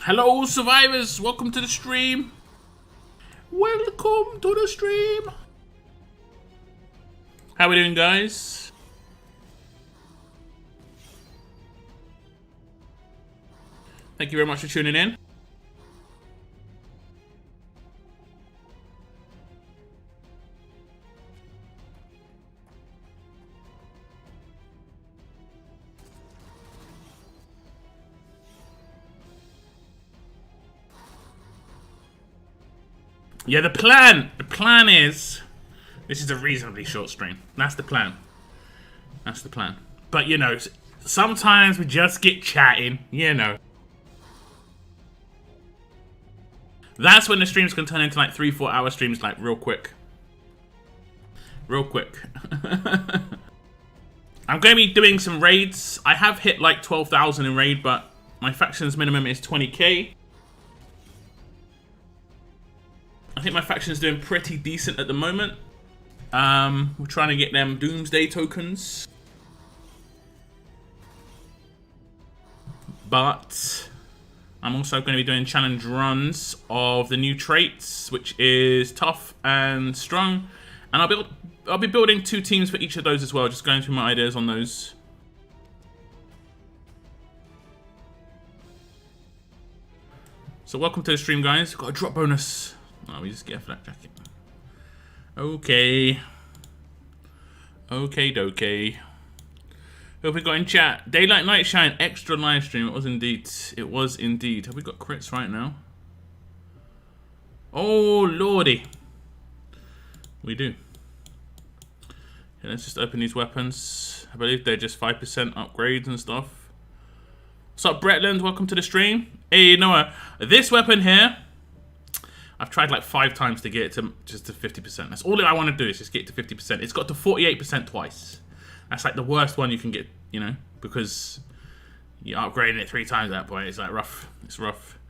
Hello, survivors. Welcome to the stream. Welcome to the stream. How we doing, guys? Thank you very much for tuning in. Yeah, the plan is, this is a reasonably short stream. That's the plan. That's the plan. But, you know, sometimes we just get chatting, you know. That's when the streams can turn into like 3-4 hour streams, like real quick. Real quick. I'm going to be doing some raids. I have hit like 12,000 in raid, but my faction's minimum is 20k. I think my faction's doing pretty decent at the moment. We're trying to get them Doomsday tokens. But I'm also going to be doing challenge runs of the new traits, which is tough and strong. And I'll be building 2 teams for each of those as well, just going through my ideas on those. So welcome to the stream, guys. Got a drop bonus. Oh, we just get a flak jacket. Okay. Okay, dokey. Who have we got in chat? Daylight Night Shine, extra live stream. It was indeed. It was indeed. Have we got crits right now? Oh, lordy. We do. Okay, let's just open these weapons. I believe they're just 5% upgrades and stuff. What's up, Bretland? Welcome to the stream. Hey, Noah. This weapon here, I've tried like 5 times to get it to just to 50%. That's all I want to do is just get it to 50%. It's got to 48% twice. That's like the worst one you can get, you know, because you're upgrading it 3 times at that point. It's like rough. It's rough.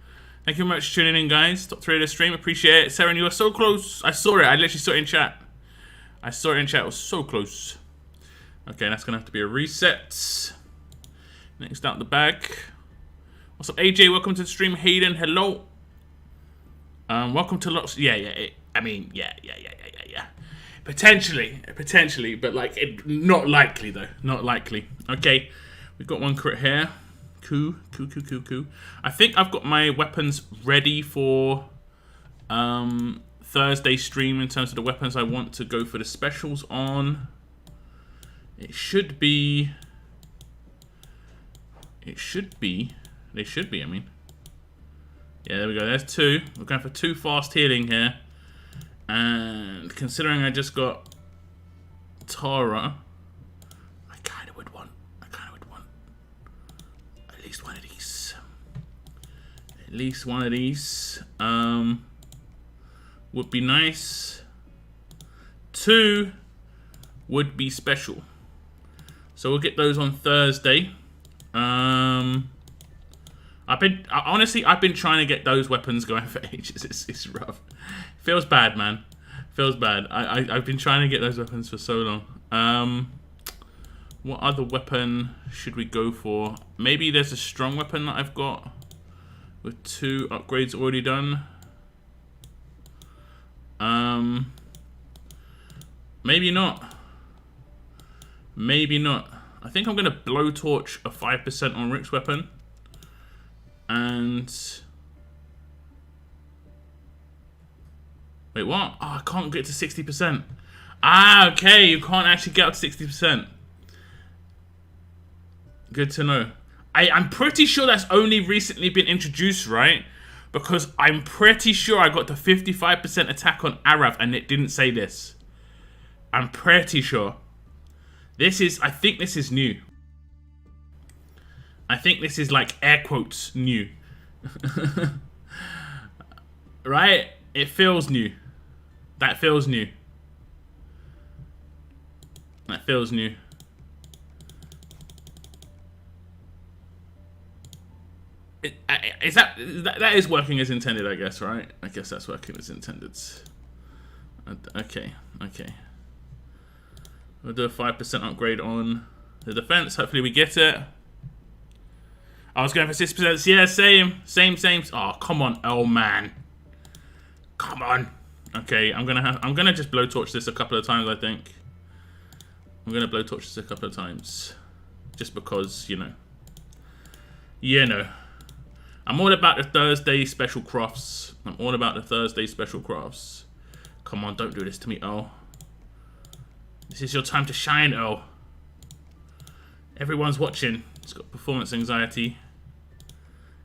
Thank you very much for tuning in, guys. Top 3 of the stream. Appreciate it. Saren, you were so close. I saw it. I literally saw it in chat. I saw it in chat. It was so close. Okay, that's going to have to be a reset. Next out the bag. What's up, AJ? Welcome to the stream. Hayden, hello. Welcome to lots. Yeah. I mean, yeah. Potentially, but like, not likely though. Not likely. Okay, we've got 1 crit here. Cool. I think I've got my weapons ready for Thursday stream in terms of the weapons I want to go for the specials on. They should be. I mean. Yeah, there we go. There's 2. We're going for 2 fast healing here. And considering I just got Tara, I kind of would want at least one of these. Would be nice. 2 would be special. So we'll get those on Thursday. I've been trying to get those weapons going for ages. It's rough. Feels bad, man. Feels bad. I've been trying to get those weapons for so long. What other weapon should we go for? Maybe there's a strong weapon that I've got with 2 upgrades already done. Maybe not. I think I'm gonna blowtorch a 5% on Rick's weapon. And wait, what? Oh, I can't get to 60%. Ah, okay, you can't actually get up to 60%. Good to know. I'm pretty sure that's only recently been introduced, right? Because I'm pretty sure I got to 55% attack on Arav and it didn't say this. I'm pretty sure. I think this is new. I think this is like air quotes new. Right? It feels new. That feels new. That is working as intended, I guess, right? I guess that's working as intended. Okay. We'll do a 5% upgrade on the defense. Hopefully we get it. I was going for 6%. Yeah, same. Oh, come on, oh man. Come on. Okay, I'm gonna just blowtorch this a couple of times, I think. I'm gonna blowtorch this a couple of times. Just because, you know. I'm all about the Thursday special crafts. I'm all about the Thursday special crafts. Come on, don't do this to me, Earl. This is your time to shine, Earl. Everyone's watching. It's got performance anxiety.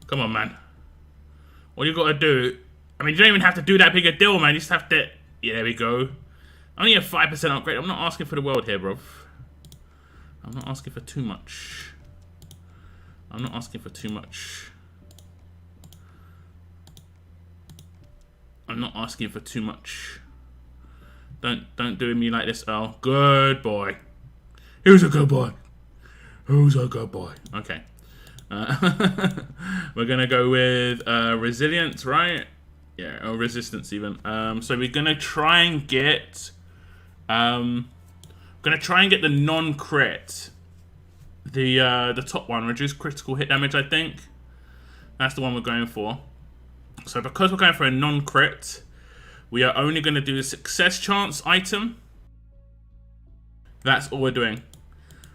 Come on, man. All you gotta do... I mean, you don't even have to do that big a deal, man. You just have to... Yeah, there we go. Only a 5% upgrade. I'm not asking for the world here, bro. I'm not asking for too much. I'm not asking for too much. I'm not asking for too much. Don't do me like this, Earl. Good boy. Who's a good boy? Who's a good boy? Okay. We're gonna go with resilience, right? Yeah, or resistance even. So we're gonna try and get the non-crit. The top one, reduce critical hit damage, I think. That's the one we're going for. So because we're going for a non-crit, we are only going to do the success chance item. That's all we're doing.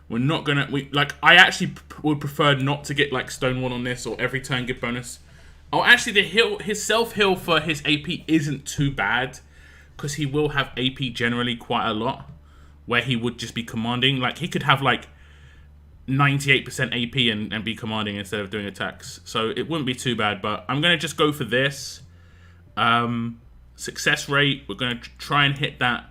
We're not going to... I actually would prefer not to get, like, Stonewall on this or every turn give bonus. Oh, actually, his self-heal for his AP isn't too bad. Because he will have AP generally quite a lot. Where he would just be commanding. Like, he could have, like, 98% AP and be commanding instead of doing attacks. So it wouldn't be too bad. But I'm going to just go for this. Success rate, we're going to try and hit that.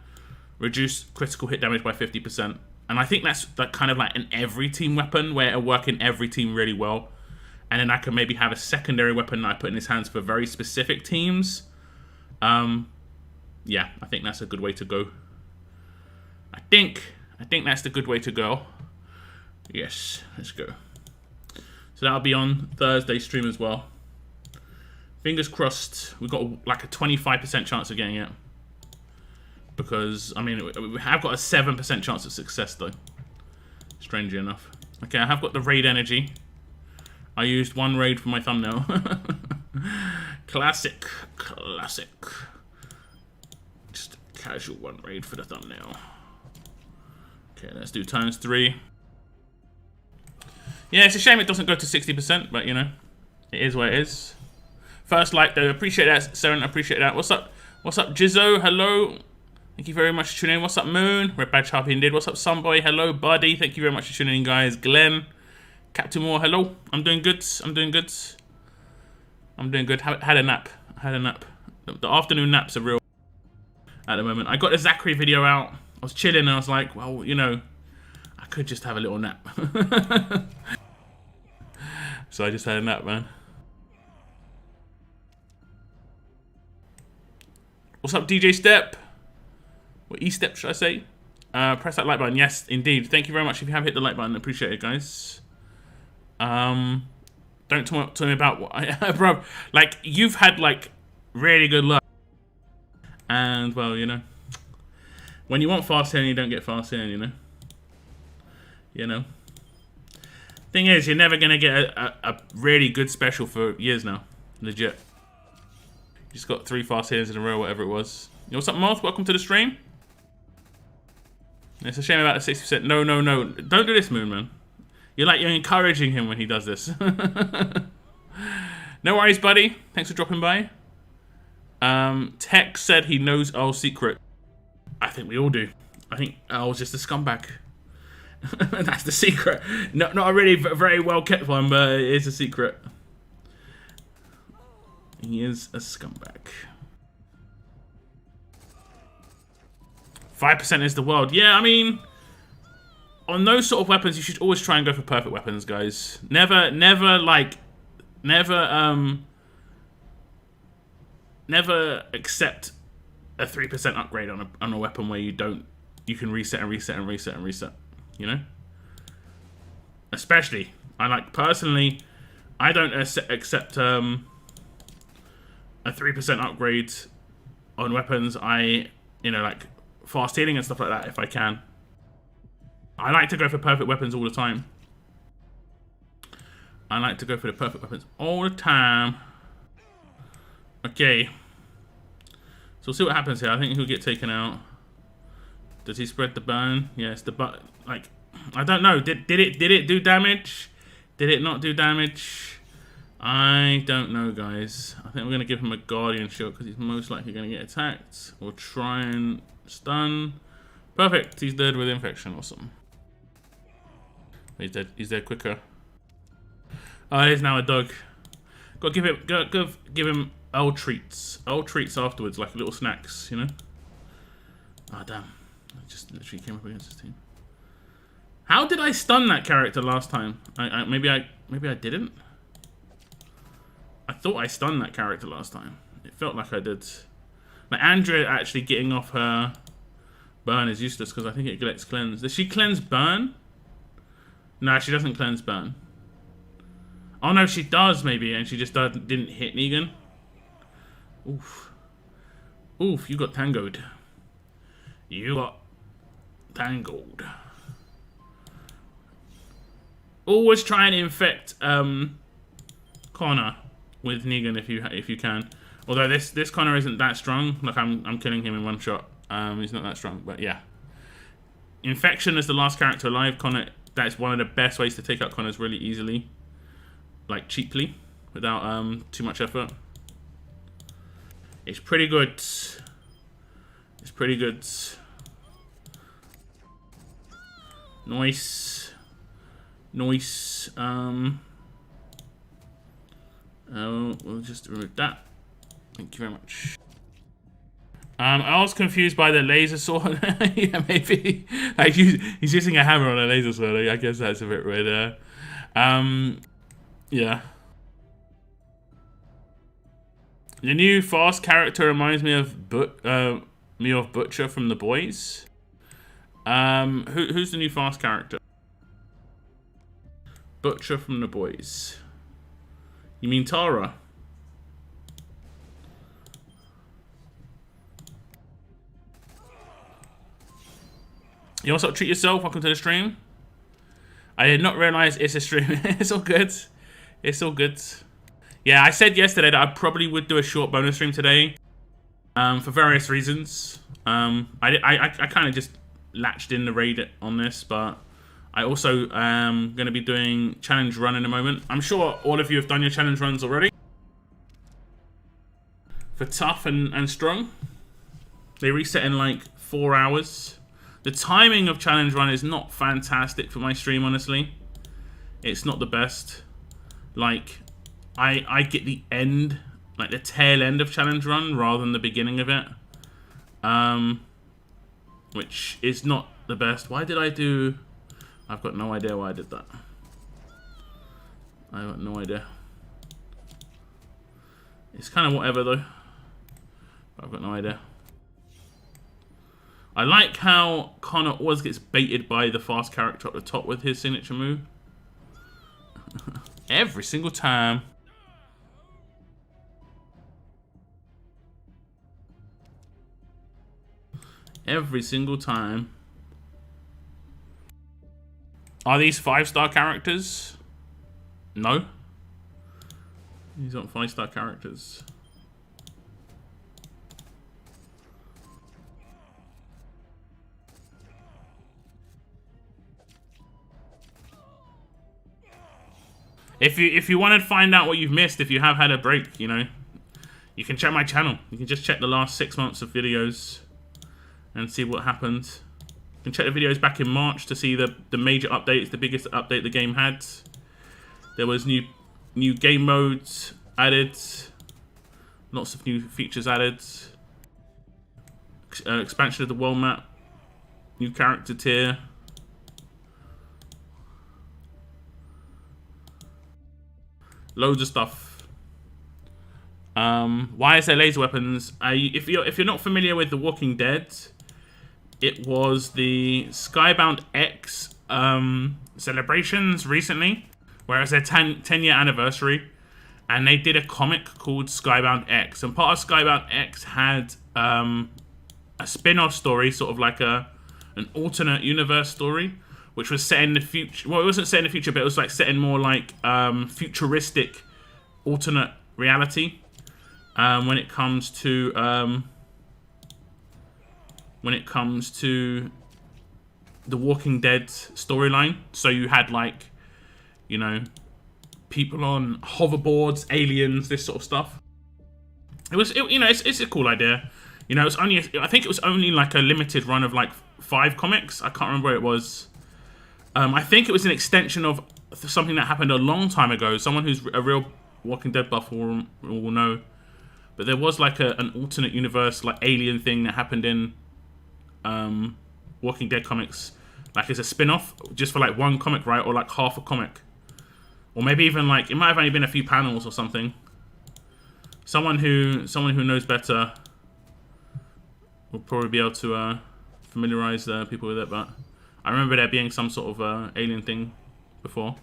Reduce critical hit damage by 50%. And I think that's kind of like an every team weapon where it'll work in every team really well. And then I can maybe have a secondary weapon that I put in his hands for very specific teams. Yeah, I think that's a good way to go. I think that's the good way to go. Yes, let's go. So that'll be on Thursday stream as well. Fingers crossed. We've got like a 25% chance of getting it. Because, I mean, we have got a 7% chance of success, though. Strangely enough. Okay, I have got the raid energy. I used one raid for my thumbnail. Classic. Just a casual one raid for the thumbnail. Okay, let's do ×3. Yeah, it's a shame it doesn't go to 60%, but, you know, it is what it is. First like, though. Appreciate that, Saren. Appreciate that. What's up? What's up, Jizzo? Hello. Thank you very much for tuning in. What's up, Moon? Red Badge Harpy indeed. What's up, Sunboy? Hello, buddy. Thank you very much for tuning in, guys. Glenn. Captain Moore, hello. I'm doing good. I'm doing good. Had a nap. The afternoon naps are real at the moment. I got the Zachary video out. I was chilling and I was like, well, you know, I could just have a little nap. So I just had a nap, man. What's up, DJ Step? Or E-Step, should I say? Press that like button. Yes, indeed. Thank you very much if you have hit the like button. Appreciate it, guys. Don't talk to me about what bro, like, you've had, like, really good luck. And, well, you know, when you want fast healing, you don't get fast healing, you know? You know? Thing is, you're never going to get a really good special for years now. Legit. You just got 3 fast healings in a row, whatever it was. You know, what's up, Moth? Welcome to the stream. It's a shame about the 60%. No. Don't do this, Moon, man. You're encouraging him when he does this. No worries, buddy. Thanks for dropping by. Tech said he knows Earl's secret. I think we all do. I think Earl's just a scumbag. That's the secret. Not a really very well kept one, but it is a secret. He is a scumbag. 5% is the world. Yeah, I mean, on those sort of weapons, you should always try and go for perfect weapons, guys. Never accept a 3% upgrade on a weapon where you can reset and reset and reset and reset. You know? Especially, personally, I don't accept a 3% upgrade on weapons. Like fast healing and stuff like that if I can. I like to go for perfect weapons all the time. I like to go for the perfect weapons all the time. Okay. So we'll see what happens here. I think he'll get taken out. Does he spread the burn? Yes, the like, I don't know. Did it do damage? Did it not do damage? I don't know, guys. I think we're gonna give him a guardian shot because he's most likely gonna get attacked. We'll try and stun. Perfect. He's dead with infection. Awesome. He's dead. He's dead quicker. Oh, he's now a dog. Got to give him old treats. Old treats afterwards, like little snacks, you know. Ah, oh, damn. I just literally came up against his team. How did I stun that character last time? Maybe I didn't. I thought I stunned that character last time. It felt like I did. Like Andrea actually getting off her burn is useless because I think it lets cleanse. Does she cleanse burn? No, she doesn't cleanse burn. Oh no, she does maybe, and she just didn't hit Negan. Oof. Oof, you got tangled. You got tangled. Always try and infect Connor with Negan if you can. Although this Connor isn't that strong. Like I'm killing him in one shot. He's not that strong, but yeah. Infection is the last character alive. Connor. That's one of the best ways to take out Connors really easily, like cheaply, without too much effort. It's pretty good. It's pretty good. Nice. Nice. We'll just remove that. Thank you very much. I was confused by the laser sword. Yeah, maybe. Like he's using a hammer on a laser sword. I guess that's a bit weird. Yeah. The new fast character reminds me of Butcher from The Boys. Who's the new fast character? Butcher from The Boys. You mean Tara? You also treat yourself. Welcome to the stream. I did not realize it's a stream. It's all good. It's all good. Yeah, I said yesterday that I probably would do a short bonus stream today, for various reasons. I kind of just latched in the raid on this, but I also am going to be doing challenge run in a moment. I'm sure all of you have done your challenge runs already. For tough and strong, they reset in like 4 hours. The timing of challenge run is not fantastic for my stream, honestly. It's not the best. Like, I get the end, like the tail end of challenge run rather than the beginning of it. Which is not the best. Why did I do... I've got no idea why I did that. I got no idea. It's kind of whatever though. But I've got no idea. I like how Connor always gets baited by the fast character at the top with his signature move. Every single time. Every single time. Are these 5-star characters? No. These aren't 5-star characters. If you want to find out what you've missed, if you have had a break, you know, you can check my channel. You can just check the last 6 months of videos and see what happened. You can check the videos back in March to see the major updates, the biggest update the game had. There was new game modes added, lots of new features added, expansion of the world map, new character tier. Loads of stuff. Why is there laser weapons? If you're not familiar with The Walking Dead, it was the Skybound X celebrations recently, where it was their 10-year anniversary, and they did a comic called Skybound X. And part of Skybound X had a spin-off story, sort of like an alternate universe story, which was set in the future. Well, it wasn't set in the future, but it was like set in more like futuristic alternate reality when it comes to the Walking Dead storyline. So you had like, you know, people on hoverboards, aliens, this sort of stuff. You know, it's a cool idea. You know, I think it was only like a limited run of like 5 comics. I can't remember where it was. I think it was an extension of something that happened a long time ago. Someone who's a real Walking Dead buff will know. But there was like an alternate universe, like alien thing that happened in Walking Dead comics. Like it's a spin-off just for like 1 comic, right? Or like half a comic. Or maybe even like, it might have only been a few panels or something. Someone who knows better will probably be able to familiarize people with it, but I remember there being some sort of alien thing before.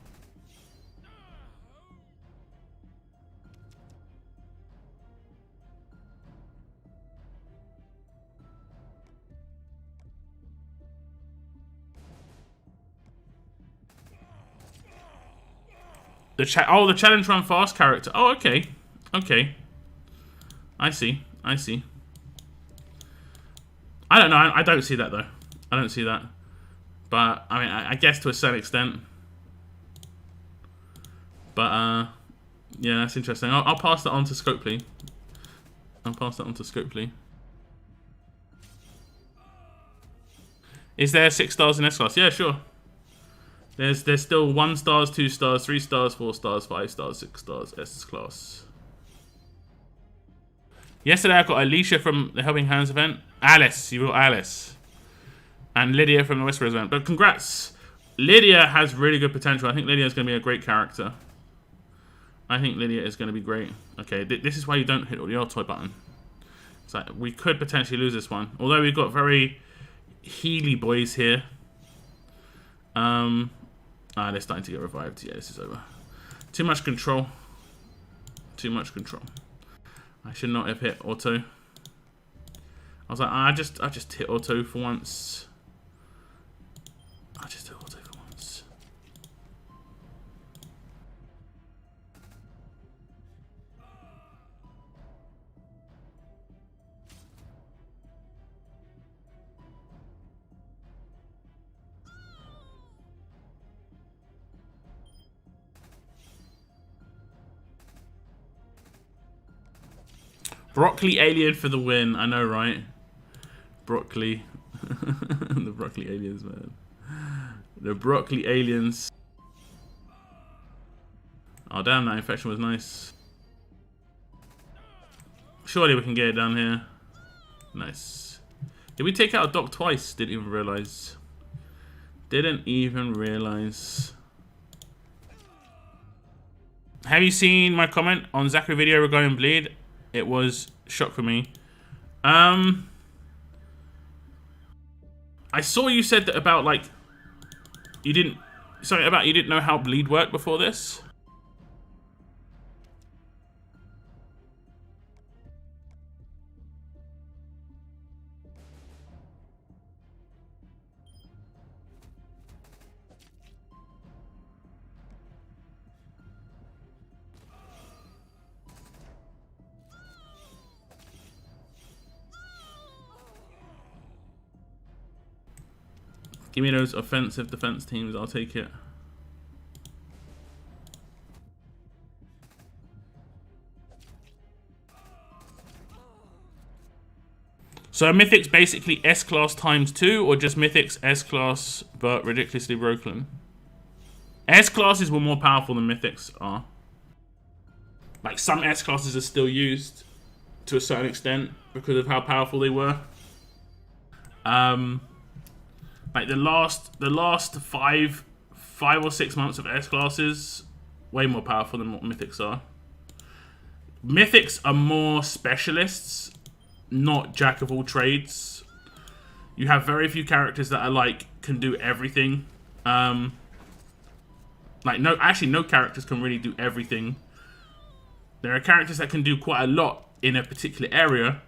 The challenge run fast character. Oh, okay. Okay. I see. I see. I don't know. I don't see that, though. I don't see that. But, I mean, I guess to a certain extent. But, yeah, that's interesting. I'll pass that on to Scopely. I'll pass that on to Scopely. Is there 6 stars in S-Class? Yeah, sure. There's still 1 stars, 2 stars, 3 stars, 4 stars, 5 stars, 6 stars, S-Class. Yesterday I got Alicia from the Helping Hands event. Alice, you will Alice. And Lydia from the Whisperers event. But congrats. Lydia has really good potential. I think Lydia is going to be a great character. I think Lydia is going to be great. Okay, this is why you don't hit the auto button. It's like, we could potentially lose this one. Although we've got very Healy boys here. They're starting to get revived. Yeah, this is over. Too much control. Too much control. I should not have hit auto. I was like, I just hit auto for once. I just hit auto for once. Broccoli alien for the win. I know, right? Broccoli. The broccoli aliens, man. The broccoli aliens. Oh, damn, that infection was nice. Surely we can get it down here. Nice. Did we take out a dock twice? Didn't even realize. Didn't even realize. Have you seen my comment on Zachary video regarding bleed? It was shock for me. I saw you said that about like you didn't know how bleed worked before this. Give me those offensive defense teams, I'll take it. So Mythic's basically S-Class times 2, or just Mythic's S-Class but ridiculously broken? S-Classes were more powerful than Mythics are. Like some S-Classes are still used to a certain extent because of how powerful they were. Like the last five or 6 months of S classes, way more powerful than what Mythics are. Mythics are more specialists, not jack of all trades. You have very few characters that are like can do everything. No characters can really do everything. There are characters that can do quite a lot in a particular area,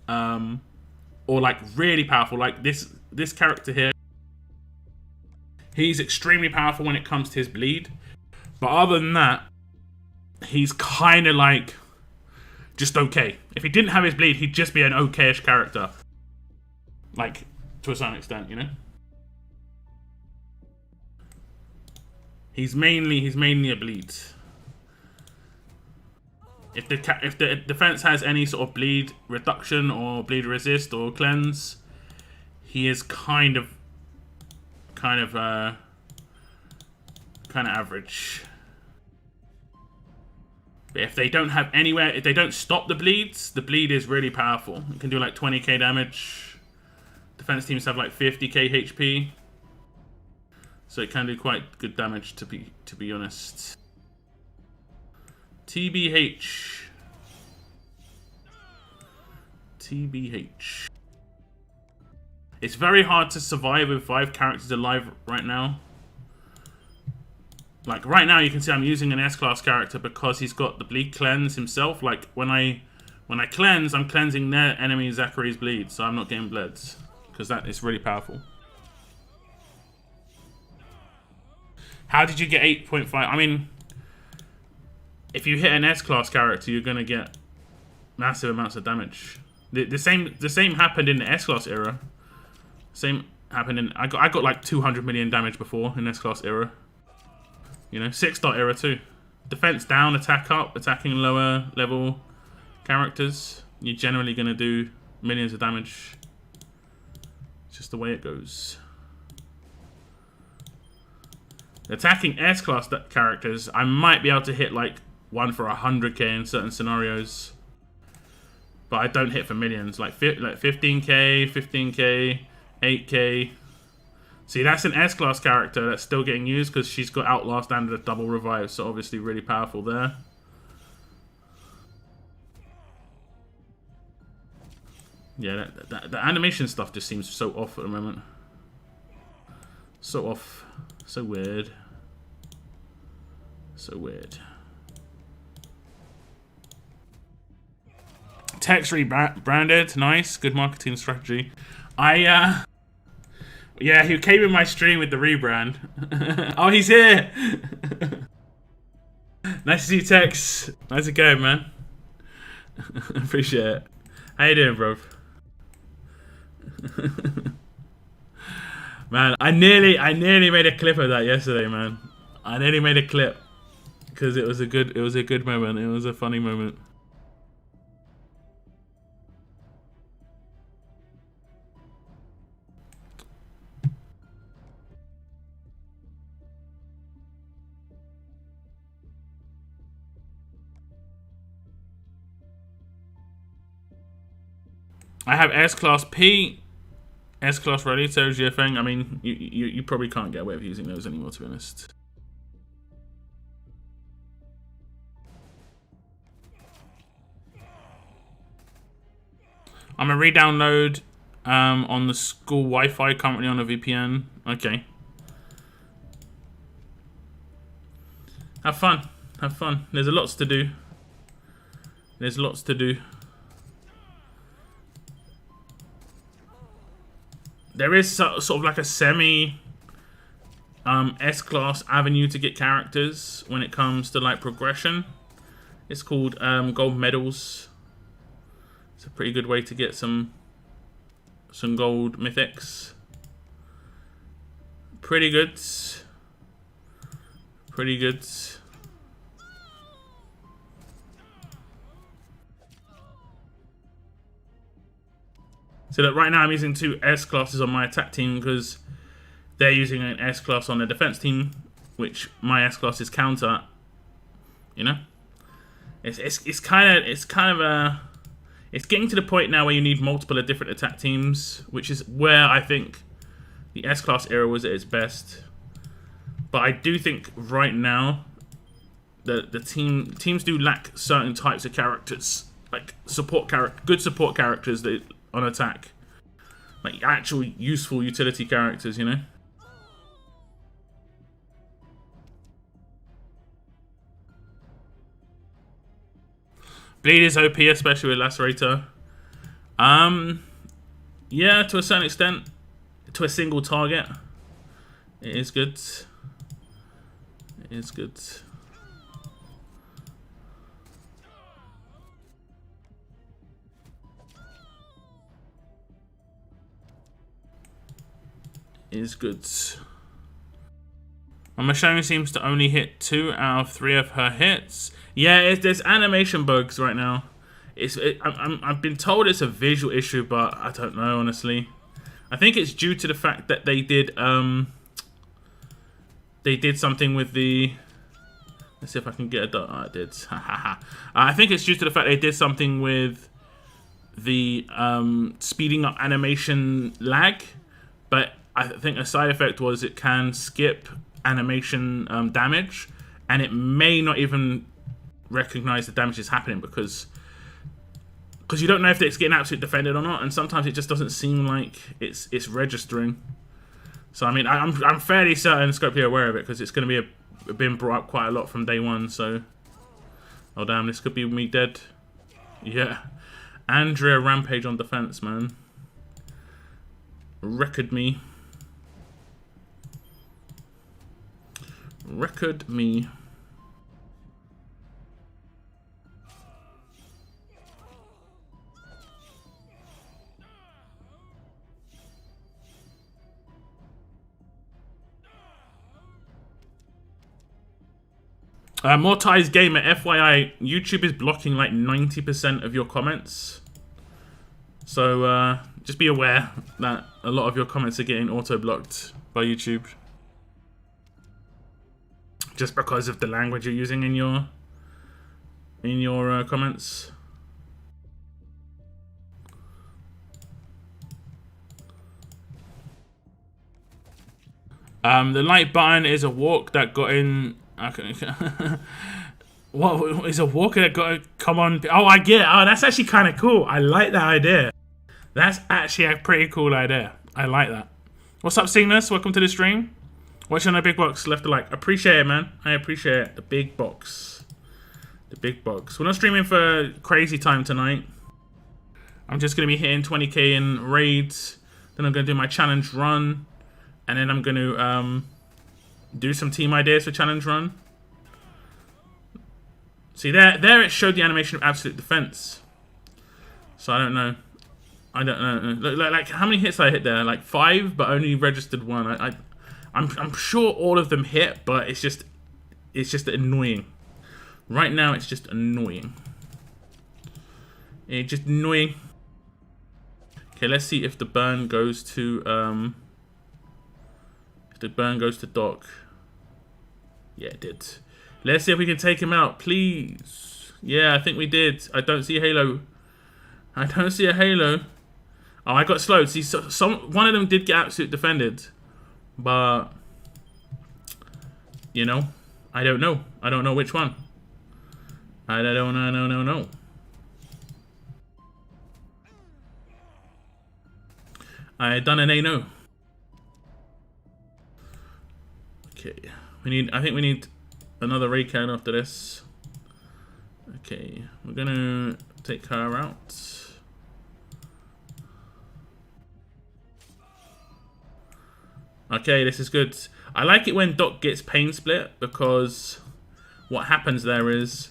or like really powerful. Like this character here. He's extremely powerful when it comes to his bleed. But other than that, he's kind of like just okay. If he didn't have his bleed, he'd just be an okay-ish character. Like, to a certain extent, you know? He's mainly a bleed. If the defense has any sort of bleed reduction or bleed resist or cleanse, he is kind of average. But if they don't have anywhere, if they don't stop the bleeds, the bleed is really powerful. It can do like 20k damage. Defense teams have like 50k HP, so it can do quite good damage to be honest. TBH. It's very hard to survive with 5 characters alive right now. Like, right now you can see I'm using an S-class character because he's got the bleed cleanse himself. Like, when I cleanse, I'm cleansing their enemy Zachary's bleed, so I'm not getting bled. Because that is really powerful. How did you get 8.5? I mean, if you hit an S-class character, you're going to get massive amounts of damage. The same happened in the S-class era. Same happened in... I got like 200 million damage before in S-class era. You know, 6-star era too. Defense down, attack up, attacking lower level characters. You're generally going to do millions of damage. It's just the way it goes. Attacking S-class characters, I might be able to hit like 1 for 100k in certain scenarios. But I don't hit for millions. Like 15k, 15k, 8k. See, that's an S-class character that's still getting used because she's got Outlast and a double revive, so obviously really powerful there. Yeah, the animation stuff just seems so off at the moment. So off. So weird. So weird. Text rebranded. Nice. Good marketing strategy. Yeah, he came in my stream with the rebrand. Oh, he's here! Nice to see you, Tex. How's it going, man? Appreciate it. How you doing, bro? Man, I nearly made a clip of that yesterday, man. I nearly made a clip because it was a good moment. It was a funny moment. I have S-Class P, S-Class Ready, so is your thing. I mean, you probably can't get away with using those anymore, to be honest. I'm going to re-download on the school Wi-Fi, currently on a VPN. Okay. Have fun. Have fun. There's lots to do. There's lots to do. There is sort of like a semi S-class avenue to get characters when it comes to like progression. It's called gold medals. It's a pretty good way to get some gold mythics. Pretty good. Pretty good. So that right now I'm using 2 S-classes on my attack team because they're using an S-class on the defense team, which my S-class is counter. You know, it's getting to the point now where you need multiple of different attack teams, which is where I think the S-class era was at its best. But I do think right now the teams do lack certain types of characters, like good support characters that on attack, like actual useful utility characters, you know. Bleed is OP, especially with Lacerator. Yeah, to a certain extent, to a single target. It is good. It is good. It is good. My Michonne seems to only hit 2 out of 3 of her hits. Yeah, there's animation bugs right now. I've been told it's a visual issue, but I don't know, honestly. I think it's due to the fact that they did something with the... Let's see if I can get a dot. Oh, I did. I think it's due to the fact they did something with the speeding up animation lag, but I think a side effect was it can skip animation damage, and it may not even recognize the damage is happening because you don't know if it's getting absolutely defended or not, and sometimes it just doesn't seem like it's registering. So I mean, I'm fairly certain Scope here aware of it because it's going to be been brought up quite a lot from day one. So, oh damn, this could be me dead. Yeah, Andrea Rampage on defense, man. Record me. Record me. Mortai's Gamer, FYI, YouTube is blocking like 90% of your comments. So just be aware that a lot of your comments are getting auto-blocked by YouTube. Just because of the language you're using in your comments. The like button is a walk that got in. Okay. What is a walker that got to come on? Oh, I get it. Oh, that's actually kind of cool. I like that idea. That's actually a pretty cool idea. I like that. What's up, Cygnus? Welcome to the stream. Watching on the big box. Left a like. Appreciate it, man. I appreciate it. The big box. The big box. We're not streaming for crazy time tonight. I'm just going to be hitting 20k in raids. Then I'm going to do my challenge run. And then I'm going to do some team ideas for challenge run. See, there it showed the animation of absolute defense. So I don't know. I don't know. Like how many hits did I hit there? Like 5, but only registered 1. I'm sure all of them hit, but it's just annoying. Right now, it's just annoying. It's just annoying. Okay, let's see if the burn goes to Doc. Yeah, it did. Let's see if we can take him out, please. Yeah, I think we did. I don't see a halo. I don't see a halo. Oh, I got slowed. See, one of them did get absolute defended, but you know, I don't know. I don't know which one. I don't know. I done an no. Okay, I think we need another ray can after this. Okay, we're gonna take her out. Okay, this is good. I like it when Doc gets pain split because what happens there is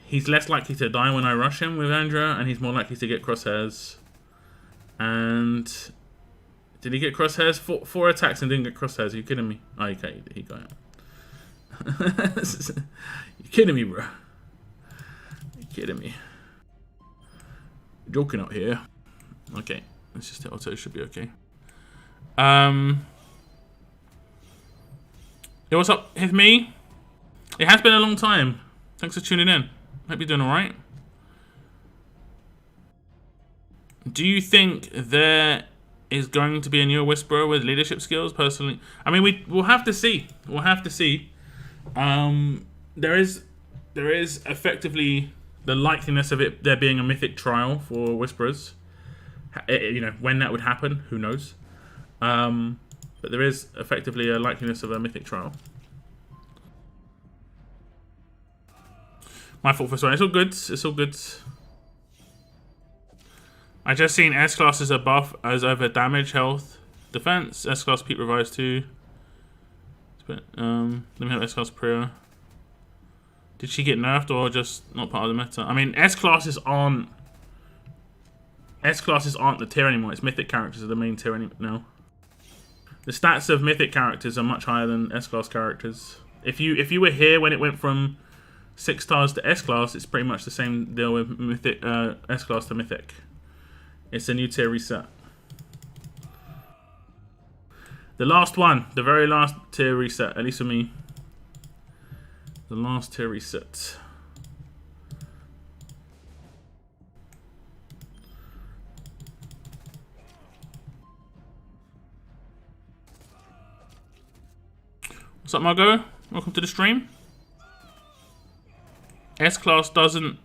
he's less likely to die when I rush him with Andrea, and he's more likely to get crosshairs. And did he get crosshairs? Four attacks and didn't get crosshairs. Are you kidding me? Oh, okay, he got out. You kidding me, bro? You kidding me? Joking out here. Okay, let's just hit auto. Should be okay. Yo, what's up? It's me. It has been a long time. Thanks for tuning in. Hope you're doing all right. Do you think there is going to be a new Whisperer with leadership skills? Personally, I mean, we'll have to see. We'll have to see. There is effectively the likeliness of there being a mythic trial for Whisperers. You know, when that would happen, who knows? But there is effectively a likeliness of a mythic trial. My fault for swearing. It's all good. It's all good. I just seen S-Class as a buff as over damage, health, defense. S-Class Pete revised too. it. Let me have S-Class Priya. Did she get nerfed or just not part of the meta? I mean, S-Classes aren't the tier anymore. It's Mythic characters are the main tier now. The stats of Mythic characters are much higher than S-Class characters. If you were here when it went from 6 stars to S-Class, it's pretty much the same deal with Mythic, S-Class to Mythic. It's a new tier reset. The last one, the very last tier reset, at least for me. The last tier reset. What's up, Margot? Welcome to the stream. S-Class doesn't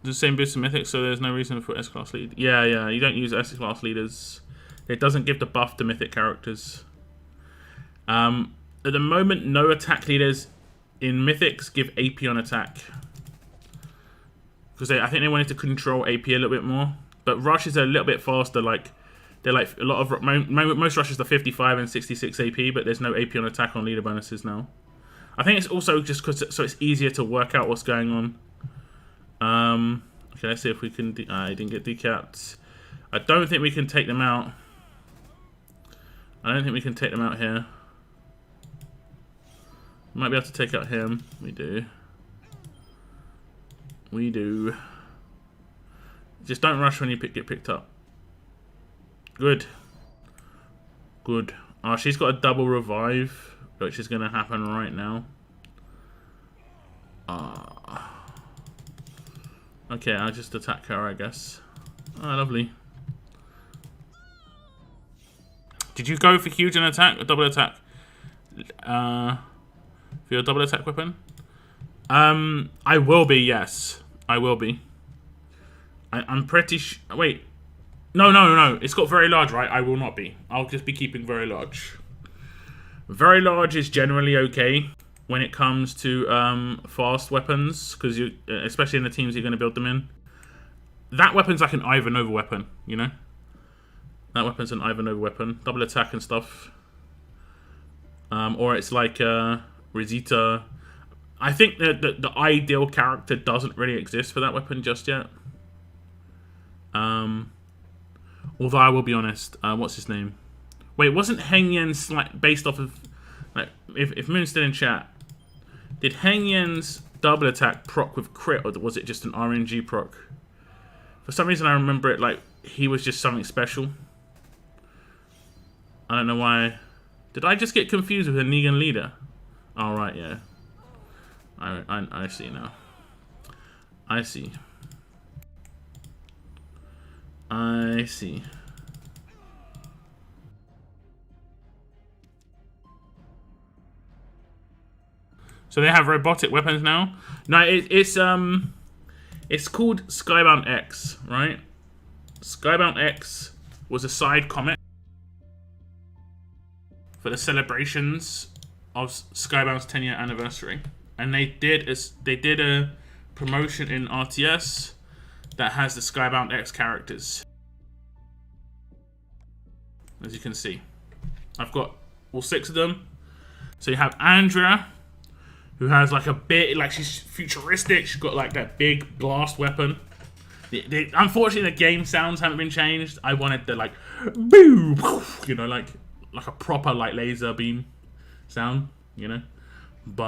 do the same boost to Mythic, so there's no reason for S-Class lead. Yeah, you don't use S-Class leaders. It doesn't give the buff to Mythic characters. At the moment, no attack leaders in Mythics give AP on attack. Because I think they wanted to control AP a little bit more. But rushes are a little bit faster, they're like a lot of most rushes are 55 and 66 AP, but there's no AP on attack on leader bonuses now. I think it's also just because so it's easier to work out what's going on. Okay, let's see if we can. I didn't get decapped. I don't think we can take them out. I don't think we can take them out here. Might be able to take out him. We do. We do. Just don't rush when you get picked up. Good. Good. Oh, she's got a double revive, which is going to happen right now. Okay, I'll just attack her, I guess. Oh, lovely. Did you go for huge an attack or double attack? For your double attack weapon? I will be, yes. I will be. I'm pretty sure. Wait. No. It's got very large, right? I will not be. I'll just be keeping very large. Very large is generally okay when it comes to fast weapons, because you, especially in the teams you're going to build them in. That weapon's like an Ivanova weapon, you know? That weapon's an Ivanova weapon. Double attack and stuff. Or it's like Rosita. I think that the ideal character doesn't really exist for that weapon just yet. Although I will be honest, what's his name? Wait, wasn't Heng Yen's like based off of like if Moon's still in chat? Did Heng Yen's double attack proc with crit, or was it just an RNG proc? For some reason I remember it like he was just something special. I don't know why. Did I just get confused with a Negan leader? Oh right, yeah. I see now. I see. I see. So they have robotic weapons now. No, it's called Skybound X, right? Skybound X was a side comic for the celebrations of Skybound's 10-year anniversary, and they did a promotion in RTS that has the Skybound X characters. As you can see, I've got all 6 of them. So you have Andrea, who has like a bit, like she's futuristic. She's got like that big blast weapon. Unfortunately, the game sounds haven't been changed. I wanted the like, boom, you know, like a proper like laser beam sound, you know. But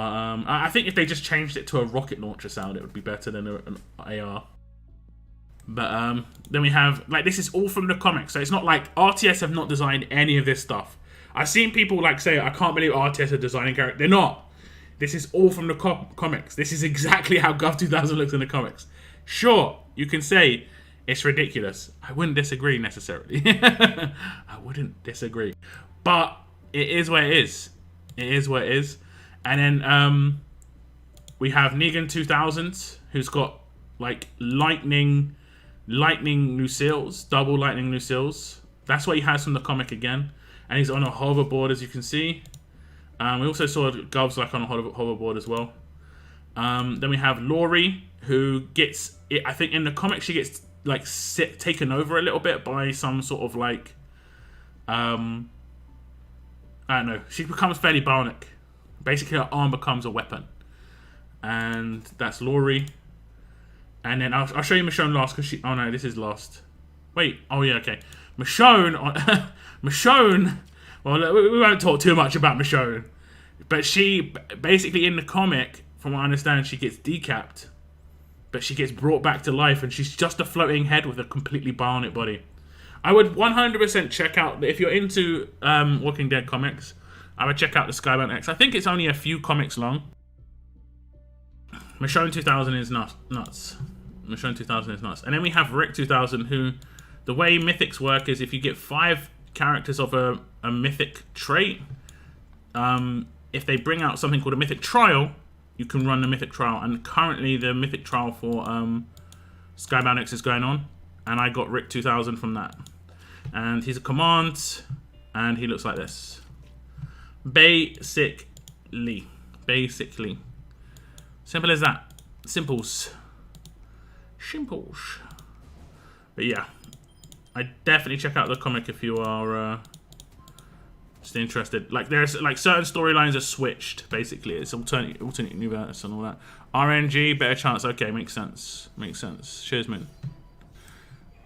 I think if they just changed it to a rocket launcher sound, it would be better than an AR. But then we have, like, this is all from the comics, so it's not like RTS have not designed any of this stuff. I've seen people like say, I can't believe RTS are designing characters. They're not. This is all from the comics. This is exactly how Gov 2000 looks in the comics. Sure, you can say it's ridiculous. I wouldn't disagree necessarily. I wouldn't disagree. But it is what it is. It is what it is. And then we have Negan 2000, who's got like lightning Lucille's, double lightning Lucille's. That's what he has from the comic again. And he's on a hoverboard, as you can see. We also saw Gov's like on a hoverboard as well. Then we have Laurie, who gets, I think in the comic she gets like taken over a little bit by some sort of like, I don't know. She becomes fairly bionic. Basically, her arm becomes a weapon. And that's Laurie. And then I'll show you Michonne last because she... Oh, no, this is last. Wait. Oh, yeah, okay. Michonne... Michonne... Well, we won't talk too much about Michonne. But she... Basically, in the comic, from what I understand, she gets decapped. But she gets brought back to life, and she's just a floating head with a completely bionic body. I would 100% check out... If you're into Walking Dead comics, I would check out the Skybound X. I think it's only a few comics long. Michonne 2000 is nuts. Michonne 2000 is nuts. And then we have Rick 2000, who... The way mythics work is if you get 5 characters of a mythic trait, if they bring out something called a mythic trial, you can run the mythic trial. And currently the mythic trial for Skybound X is going on. And I got Rick 2000 from that. And he's a command. And he looks like this. Basically. Simple as that. Simples. But yeah. I definitely check out the comic if you are just interested. Like there's like certain storylines are switched. Basically, it's alternate universe and all that. RNG, better chance. Okay, makes sense. Cheers, man.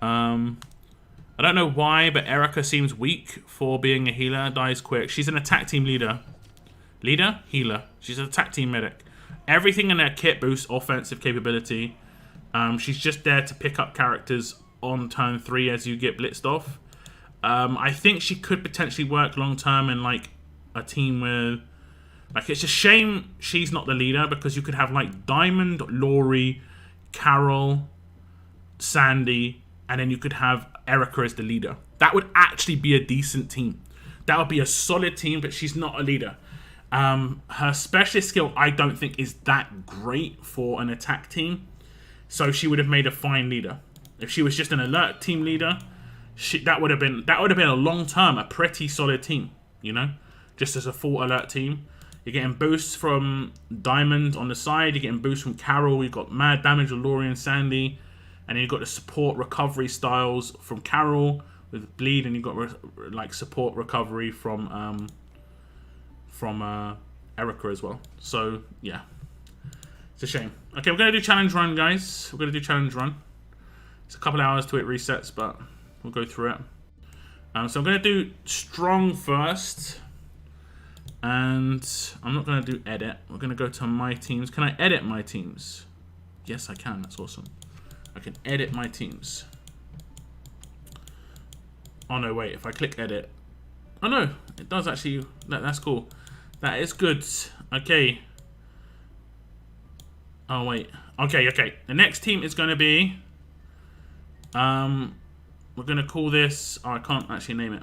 I don't know why, but Erica seems weak for being a healer. Dies quick. She's an attack team leader. Healer. She's an attack team medic. Everything in her kit boosts offensive capability. She's just there to pick up characters on turn 3 as you get blitzed off. I think she could potentially work long term in like a team with... Like, it's a shame she's not the leader because you could have like Diamond, Laurie, Carol, Sandy, and then you could have Erica as the leader. That would actually be a decent team. That would be a solid team, but she's not a leader. Her specialist skill, I don't think, is that great for an attack team. So she would have made a fine leader. If she was just an alert team leader, that would have been a long term, a pretty solid team. You know, just as a full alert team. You're getting boosts from Diamond on the side. You're getting boosts from Carol. You've got mad damage with Laurie and Sandy. And then you've got the support recovery styles from Carol with Bleed. And you've got like support recovery from Erica as well. So, yeah. It's a shame. Okay, we're going to do challenge run, guys. We're going to do challenge run. It's a couple hours till it resets, but we'll go through it. So I'm going to do strong first. And I'm not going to do edit. We're going to go to my teams. Can I edit my teams? Yes, I can. That's awesome. I can edit my teams. Oh, no, wait. If I click edit. Oh, no. It does actually. That's cool. That is good. Okay. Oh, wait. Okay. The next team is going to be... we're going to call this... Oh, I can't actually name it.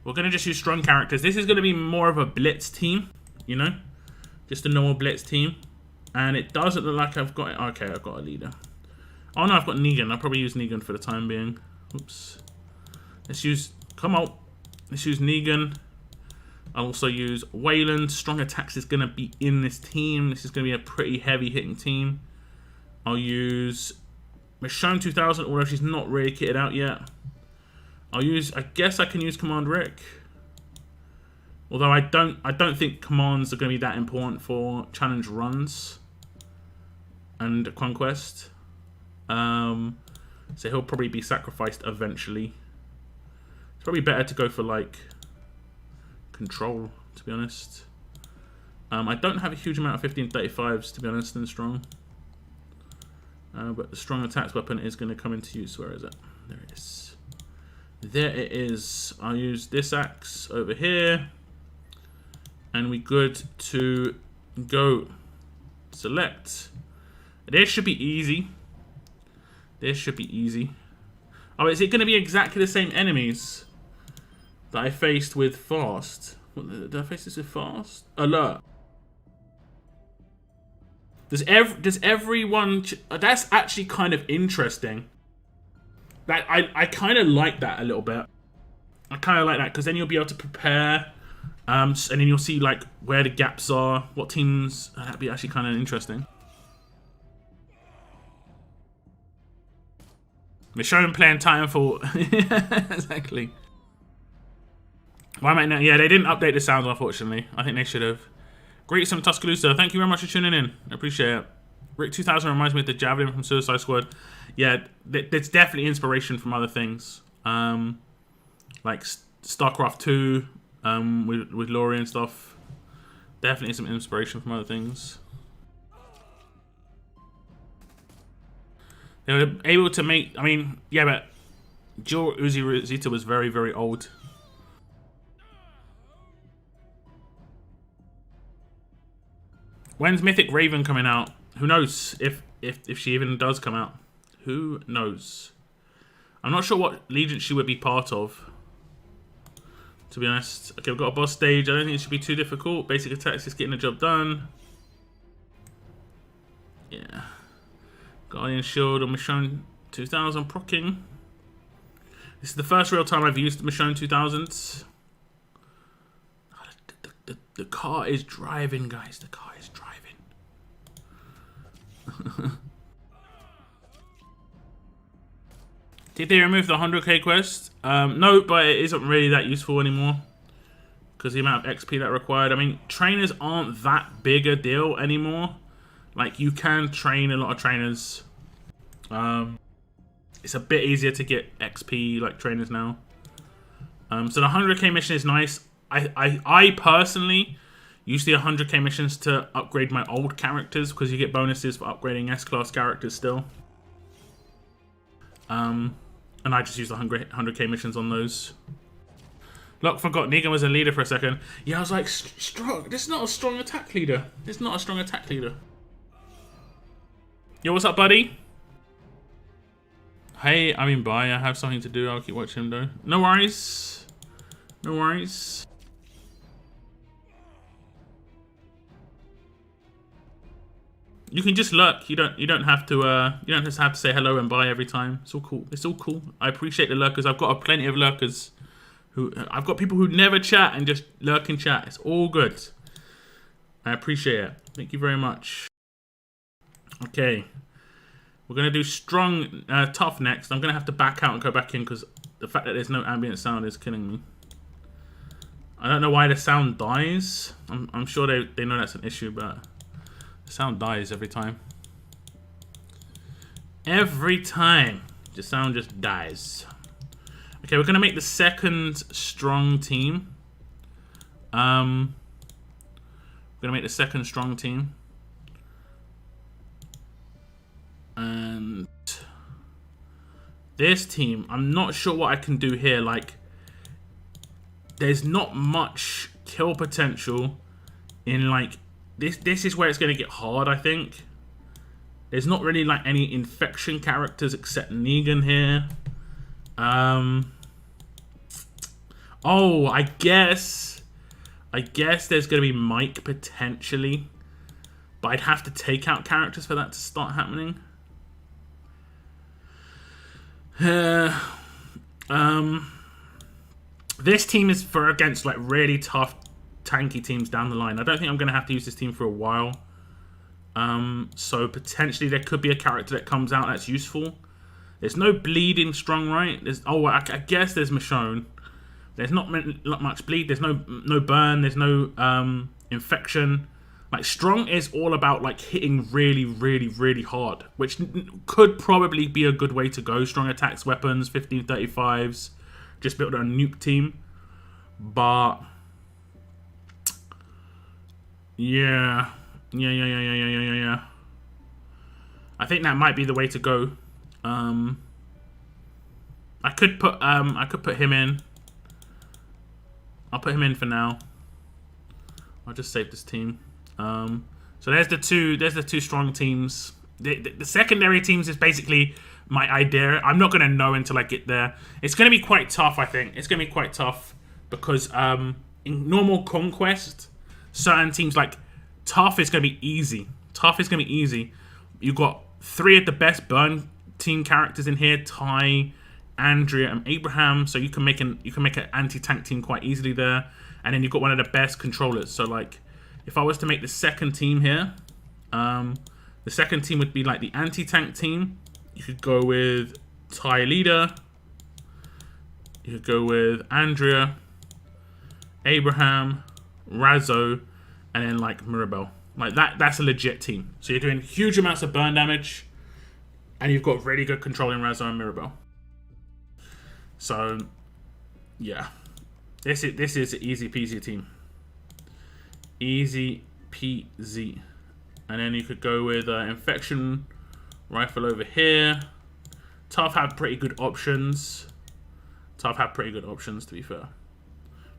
We're going to just use strong characters. This is going to be more of a blitz team, you know? Just a normal blitz team. And it doesn't look like I've got... Okay, I've got a leader. Oh, no, I've got Negan. I'll probably use Negan for the time being. Oops. Let's use... Come on. Let's use Negan. I'll also use Wayland. Strong attacks is going to be in this team. This is going to be a pretty heavy hitting team. I'll use Michonne 2000, although she's not really kitted out yet. I'll use... I guess I can use Command Rick. Although I don't think commands are going to be that important for challenge runs and conquest. So he'll probably be sacrificed eventually. It's probably better to go for like control, to be honest. I don't have a huge amount of 1535s, to be honest, in strong. But the strong attacks weapon is going to come into use. Where is it? There it is. There it is. I'll use this axe over here. And we good to go. Select. This should be easy. This should be easy. Oh, is it going to be exactly the same enemies that I faced with Fast? What, did I face this with Fast? Alert. Does everyone... That's actually kind of interesting. That I kind of like that a little bit. I kind of like that because then you'll be able to prepare, and then you'll see like where the gaps are, what teams. That'd be actually kind of interesting. Michonne playing Titanfall. Exactly. Why am I now? Yeah, they didn't update the sound, unfortunately. I think they should have. Great, some Tuscaloosa. Thank you very much for tuning in. I appreciate it. Rick 2000 reminds me of the Javelin from Suicide Squad. Yeah, there's definitely inspiration from other things. Like StarCraft 2 with Laurie and stuff. Definitely some inspiration from other things. They were able to make... I mean, yeah, but Jill Uzi Rosita was very, very old. When's Mythic Raven coming out? Who knows if she even does come out. Who knows? I'm not sure what Legion she would be part of, to be honest. Okay, we've got a boss stage. I don't think it should be too difficult. Basic attacks is getting the job done. Yeah. Guardian Shield on Michonne 2000 procking. This is the first real time I've used Michonne 2000. The car is driving, guys. The car is driving. Did they remove the 100k quest? No, but it isn't really that useful anymore because the amount of XP that required. I mean, trainers aren't that big a deal anymore. Like, you can train a lot of trainers. It's a bit easier to get XP like trainers now. So the 100k mission is nice. I personally use the 100k missions to upgrade my old characters because you get bonuses for upgrading S-class characters still. And I just use the 100k missions on those. Look, forgot Negan was a leader for a second. Yeah, I was like, strong. This is not a strong attack leader. This is not a strong attack leader. Yo, what's up, buddy? Hey, I mean, bye. I have something to do. I'll keep watching him though. No worries. No worries. You can just lurk. You don't have to say hello and bye every time. It's all cool. It's all cool. I appreciate the lurkers. I've got plenty of lurkers. I've got people who never chat and just lurk and chat. It's all good. I appreciate it. Thank you very much. Okay. We're going to do strong, tough next. I'm going to have to back out and go back in because the fact that there's no ambient sound is killing me. I don't know why the sound dies. I'm sure they know that's an issue, but the sound dies every time. Every time. The sound just dies. Okay, we're going to make the second strong team. We're going to make the second strong team. And this team, I'm not sure what I can do here. Like, there's not much kill potential in, like, this is where it's going to get hard, I think. There's not really, like, any infection characters except Negan here. Oh, I guess there's going to be Mike potentially. But I'd have to take out characters for that to start happening. This team is for against like really tough tanky teams down the line. I don't think I'm going to have to use this team for a while. So potentially there could be a character that comes out that's useful. There's no bleeding strong, right? I guess there's Michonne. There's not much bleed. There's no burn. There's no infection. Like, strong is all about, like, hitting really, really, really hard, which could probably be a good way to go. Strong attacks, weapons, 1535s, just build a nuke team. But, yeah. I think that might be the way to go. I could put him in. I'll put him in for now. I'll just save this team. So there's the two strong teams. The secondary teams is basically my idea. I'm not gonna know until I get there. It's gonna be quite tough, I think. It's gonna be quite tough because in normal Conquest, certain teams like Tough is gonna be easy. Tough is gonna be easy. You've got 3 of the best burn team characters in here: Ty, Andrea, and Abraham. So you can make an anti-tank team quite easily there. And then you've got one of the best controllers. So like, if I was to make the second team here, the second team would be like the anti-tank team. You could go with Ty Leader. You could go with Andrea, Abraham, Razzo, and then like Mirabelle. Like that's a legit team. So you're doing huge amounts of burn damage, and you've got really good controlling Razzo and Mirabelle. So yeah, this is an easy peasy team. Easy peasy. And then you could go with Infection Rifle over here. Tough have pretty good options. To be fair.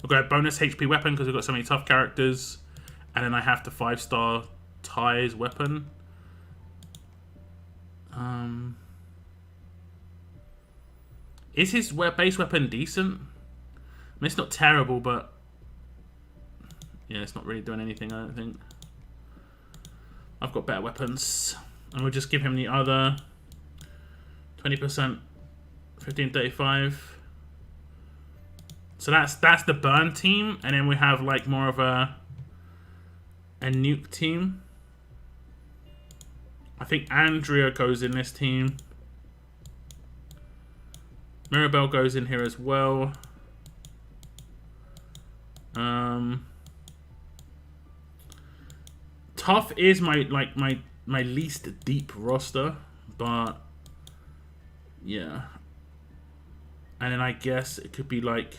We'll go bonus HP weapon because we've got so many tough characters. And then I have the 5-star Ties weapon. Is his base weapon decent? I mean, it's not terrible, but yeah, it's not really doing anything, I don't think. I've got better weapons. And we'll just give him the other 20%, 1535. So that's the burn team, and then we have like more of a nuke team. I think Andrea goes in this team. Mirabelle goes in here as well. Tough is my least deep roster, but yeah. And then I guess it could be like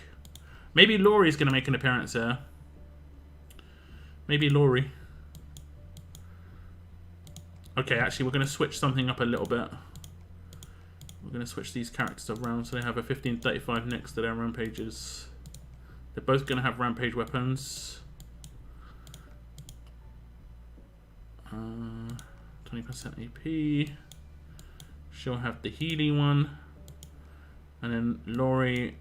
maybe Laurie's gonna make an appearance there. Maybe Laurie. Okay, actually we're gonna switch something up a little bit. We're gonna switch these characters around so they have a 1535 next to their rampages. They're both gonna have rampage weapons. 20% AP. She'll have the Healy one. And then Laurie,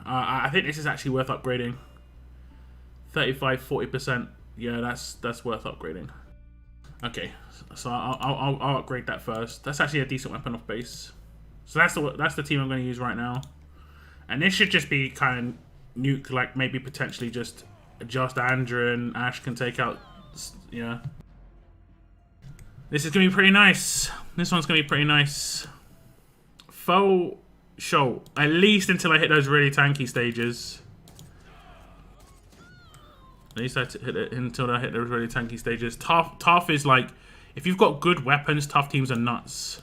I think this is actually worth upgrading. 35, 40%. Yeah, that's worth upgrading. Okay, so I'll upgrade that first. That's actually a decent weapon off base. So that's the team I'm going to use right now. And this should just be kind of nuke, like maybe potentially just Andrew and Ash can take out. Yeah. This is going to be pretty nice. This one's going to be pretty nice. Faux show. At least until I hit those really tanky stages. At least I hit it until I hit those really tanky stages. Tough is like, if you've got good weapons, tough teams are nuts.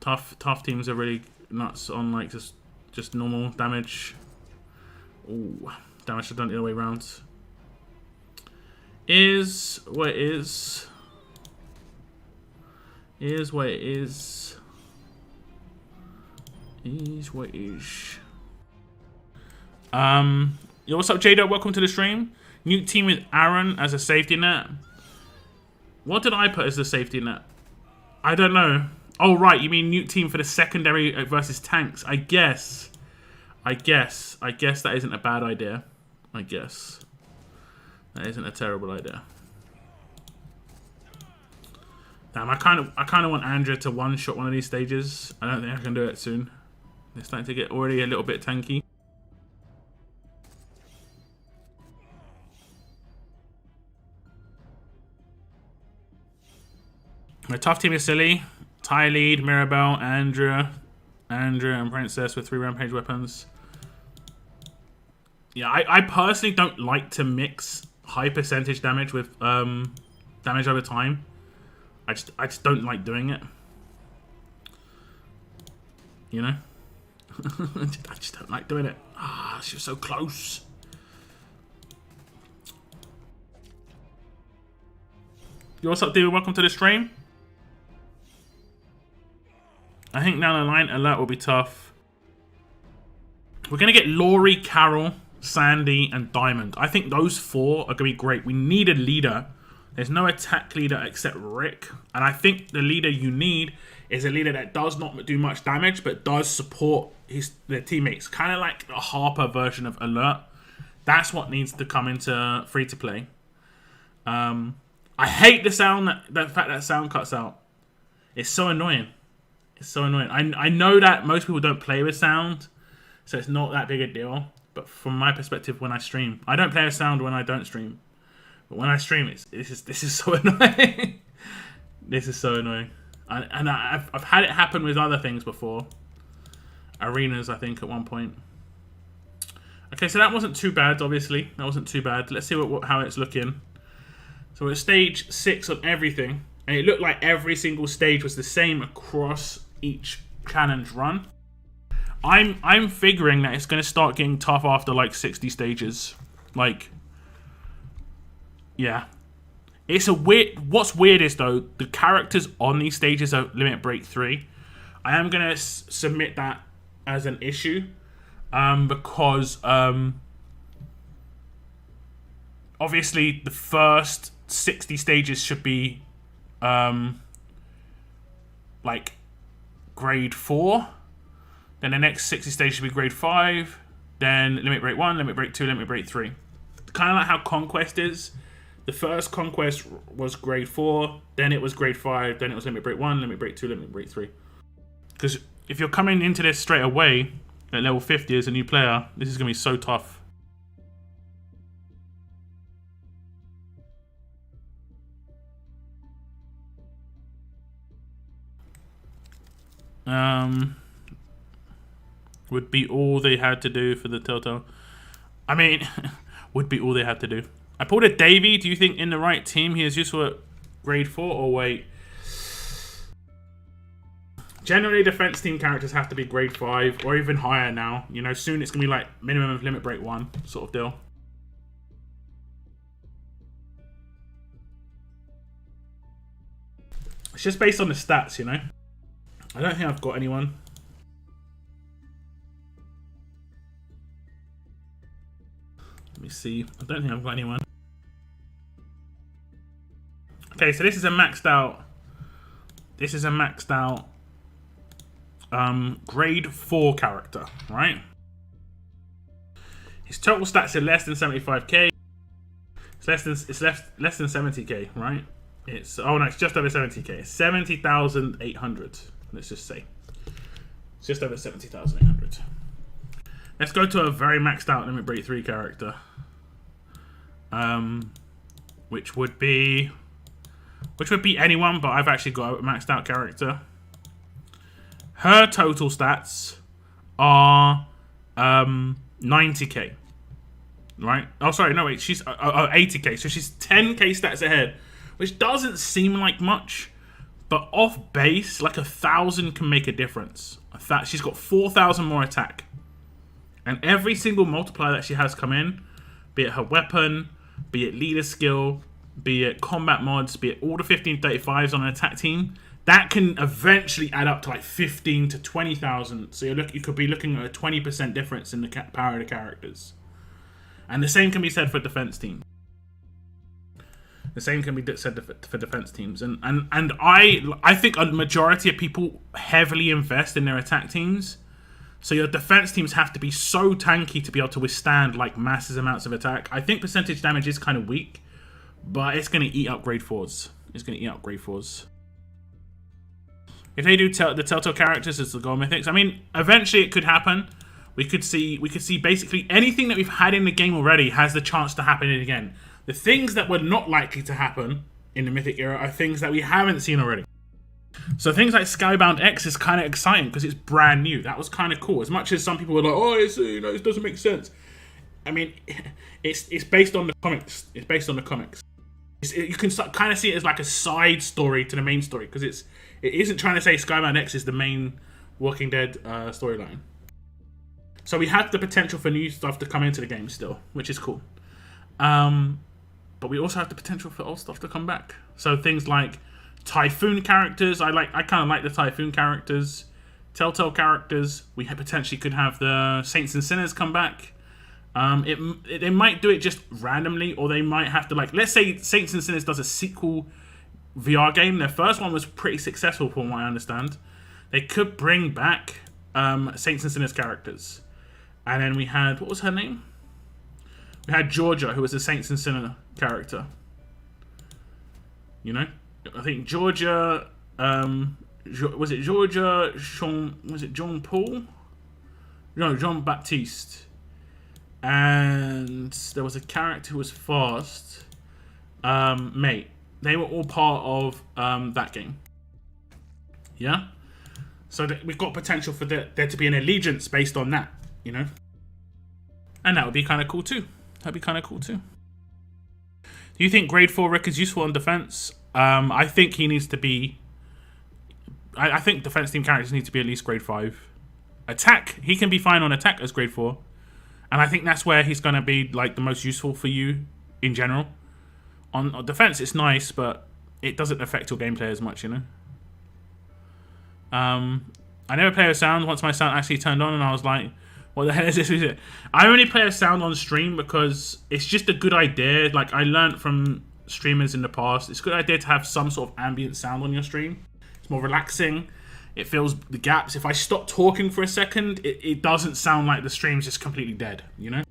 Tough teams are really nuts on like just normal damage. Ooh, damage should have done it the other way around. Is what it is. Is what it is. Is what it is. Yo, what's up, Jado? Welcome to the stream. New team with Aaron as a safety net. What did I put as the safety net? I don't know. Oh, right. You mean new team for the secondary versus tanks? I guess that isn't a bad idea. I guess. That isn't a terrible idea. Damn, I kind of want Andrea to one-shot one of these stages. I don't think I can do it soon. They're starting to get already a little bit tanky. My tough team is silly. Ty lead, Mirabelle, Andrea, and Princess with 3 rampage weapons. Yeah, I personally don't like to mix high percentage damage with damage over time. I just don't like doing it. You know? I just don't like doing it. Ah, she was so close. Yo, what's up, dude? Welcome to the stream. I think down the line, Alert will be tough. We're going to get Laurie, Carol, Sandy, and Diamond. I think those 4 are going to be great. We need a leader. There's no attack leader except Rick. And I think the leader you need is a leader that does not do much damage, but does support their teammates. Kind of like a Harper version of Alert. That's what needs to come into free-to-play. I hate the sound, the fact that sound cuts out. It's so annoying. It's so annoying. I know that most people don't play with sound, so it's not that big a deal. But from my perspective, when I stream, I don't play with sound when I don't stream. But when I stream, this is so annoying. This is so annoying. And I've had it happen with other things before. arenas, I think, at one point. Okay, so that wasn't too bad, obviously. That wasn't too bad. Let's see how it's looking. So we're at stage 6 on everything. And it looked like every single stage was the same across each challenge run. I'm figuring that it's going to start getting tough after like 60 stages. Like, yeah. It's a weird... What's weird is, though, the characters on these stages are Limit Break 3. I am going to submit that as an issue. Because obviously the first 60 stages should be like grade 4. Then the next 60 stages should be grade 5. Then Limit Break 1, Limit Break 2, Limit Break 3. Kind of like how Conquest is. The first Conquest was grade 4, then it was grade 5, then it was Limit Break 1, Limit Break 2, Limit Break 3. Because if you're coming into this straight away at level 50 as a new player, this is going to be so tough. Would be all they had to do for the Telltale. I mean, would be all they had to do. I pulled a Davey. Do you think in the right team he is useful at grade 4 or wait? Generally, defense team characters have to be grade 5 or even higher now. You know, soon it's going to be like minimum of Limit Break 1 sort of deal. It's just based on the stats, you know. I don't think I've got anyone. Let me see. I don't think I've got anyone. Okay, so this is a maxed out. This is a maxed out grade 4 character, right? His total stats are less than 75k. It's less than 70k, right? It's it's just over 70k. It's 70,800. Let's just say it's just over 70,800. Let's go to a very maxed out Limit Break 3 character, which would be anyone, but I've actually got a maxed out character. Her total stats are 90k, right? Oh, sorry, no wait, she's 80k, so she's 10k stats ahead, which doesn't seem like much, but off base, like 1,000 can make a difference. She's got 4,000 more attack, and every single multiplier that she has come in, be it her weapon, be it leader skill, be it combat mods, be it all the 1535s on an attack team, that can eventually add up to like 15 to 20,000. So you could be looking at a 20% difference in the power of the characters. And the same can be said for defense teams. The same can be said for defense teams. And I think a majority of people heavily invest in their attack teams. So your defense teams have to be so tanky to be able to withstand like massive amounts of attack. I think percentage damage is kind of weak, but it's going to eat up grade 4s. It's going to eat up grade 4s. If they do the Telltale characters as the gold mythics, I mean, eventually it could happen. We could see basically anything that we've had in the game already has the chance to happen again. The things that were not likely to happen in the Mythic era are things that we haven't seen already. So things like Skybound X is kind of exciting because it's brand new. That was kind of cool. As much as some people were like, "Oh, it doesn't make sense." I mean, it's based on the comics. It's based on the comics. You can kind of see it as like a side story to the main story because it isn't trying to say Skybound X is the main Walking Dead storyline. So we have the potential for new stuff to come into the game still, which is cool. But we also have the potential for old stuff to come back. So things like Typhoon characters. I kind of like the Typhoon characters. Telltale characters. We potentially could have the Saints and Sinners come back. They might do it just randomly, or they might have to, like, let's say Saints and Sinners does a sequel VR game. Their first one was pretty successful from what I understand. They could bring back Saints and Sinners characters. And then we had, what was her name? We had Georgia, who was a Saints and Sinner character. You know? I think Georgia, was it Georgia, John Paul? No, Jean Baptiste. And there was a character who was fast. Mate. They were all part of that game. Yeah? So that we've got potential for there to be an allegiance based on that, you know? And that would be kind of cool too. That'd be kind of cool too. Do you think grade 4 Rick is useful on defense? I think he needs to be... I think defense team characters need to be at least grade 5. Attack, he can be fine on attack as grade 4. And I think that's where he's going to be like the most useful for you in general. On defense, it's nice, but it doesn't affect your gameplay as much, you know? I never play with sound. Once my sound actually turned on and I was like, what the hell is this? I only play a sound on stream because it's just a good idea. Like, I learned from streamers in the past, it's a good idea to have some sort of ambient sound on your stream. It's more relaxing. It fills the gaps. If I stop talking for a second, it doesn't sound like the stream's just completely dead, you know?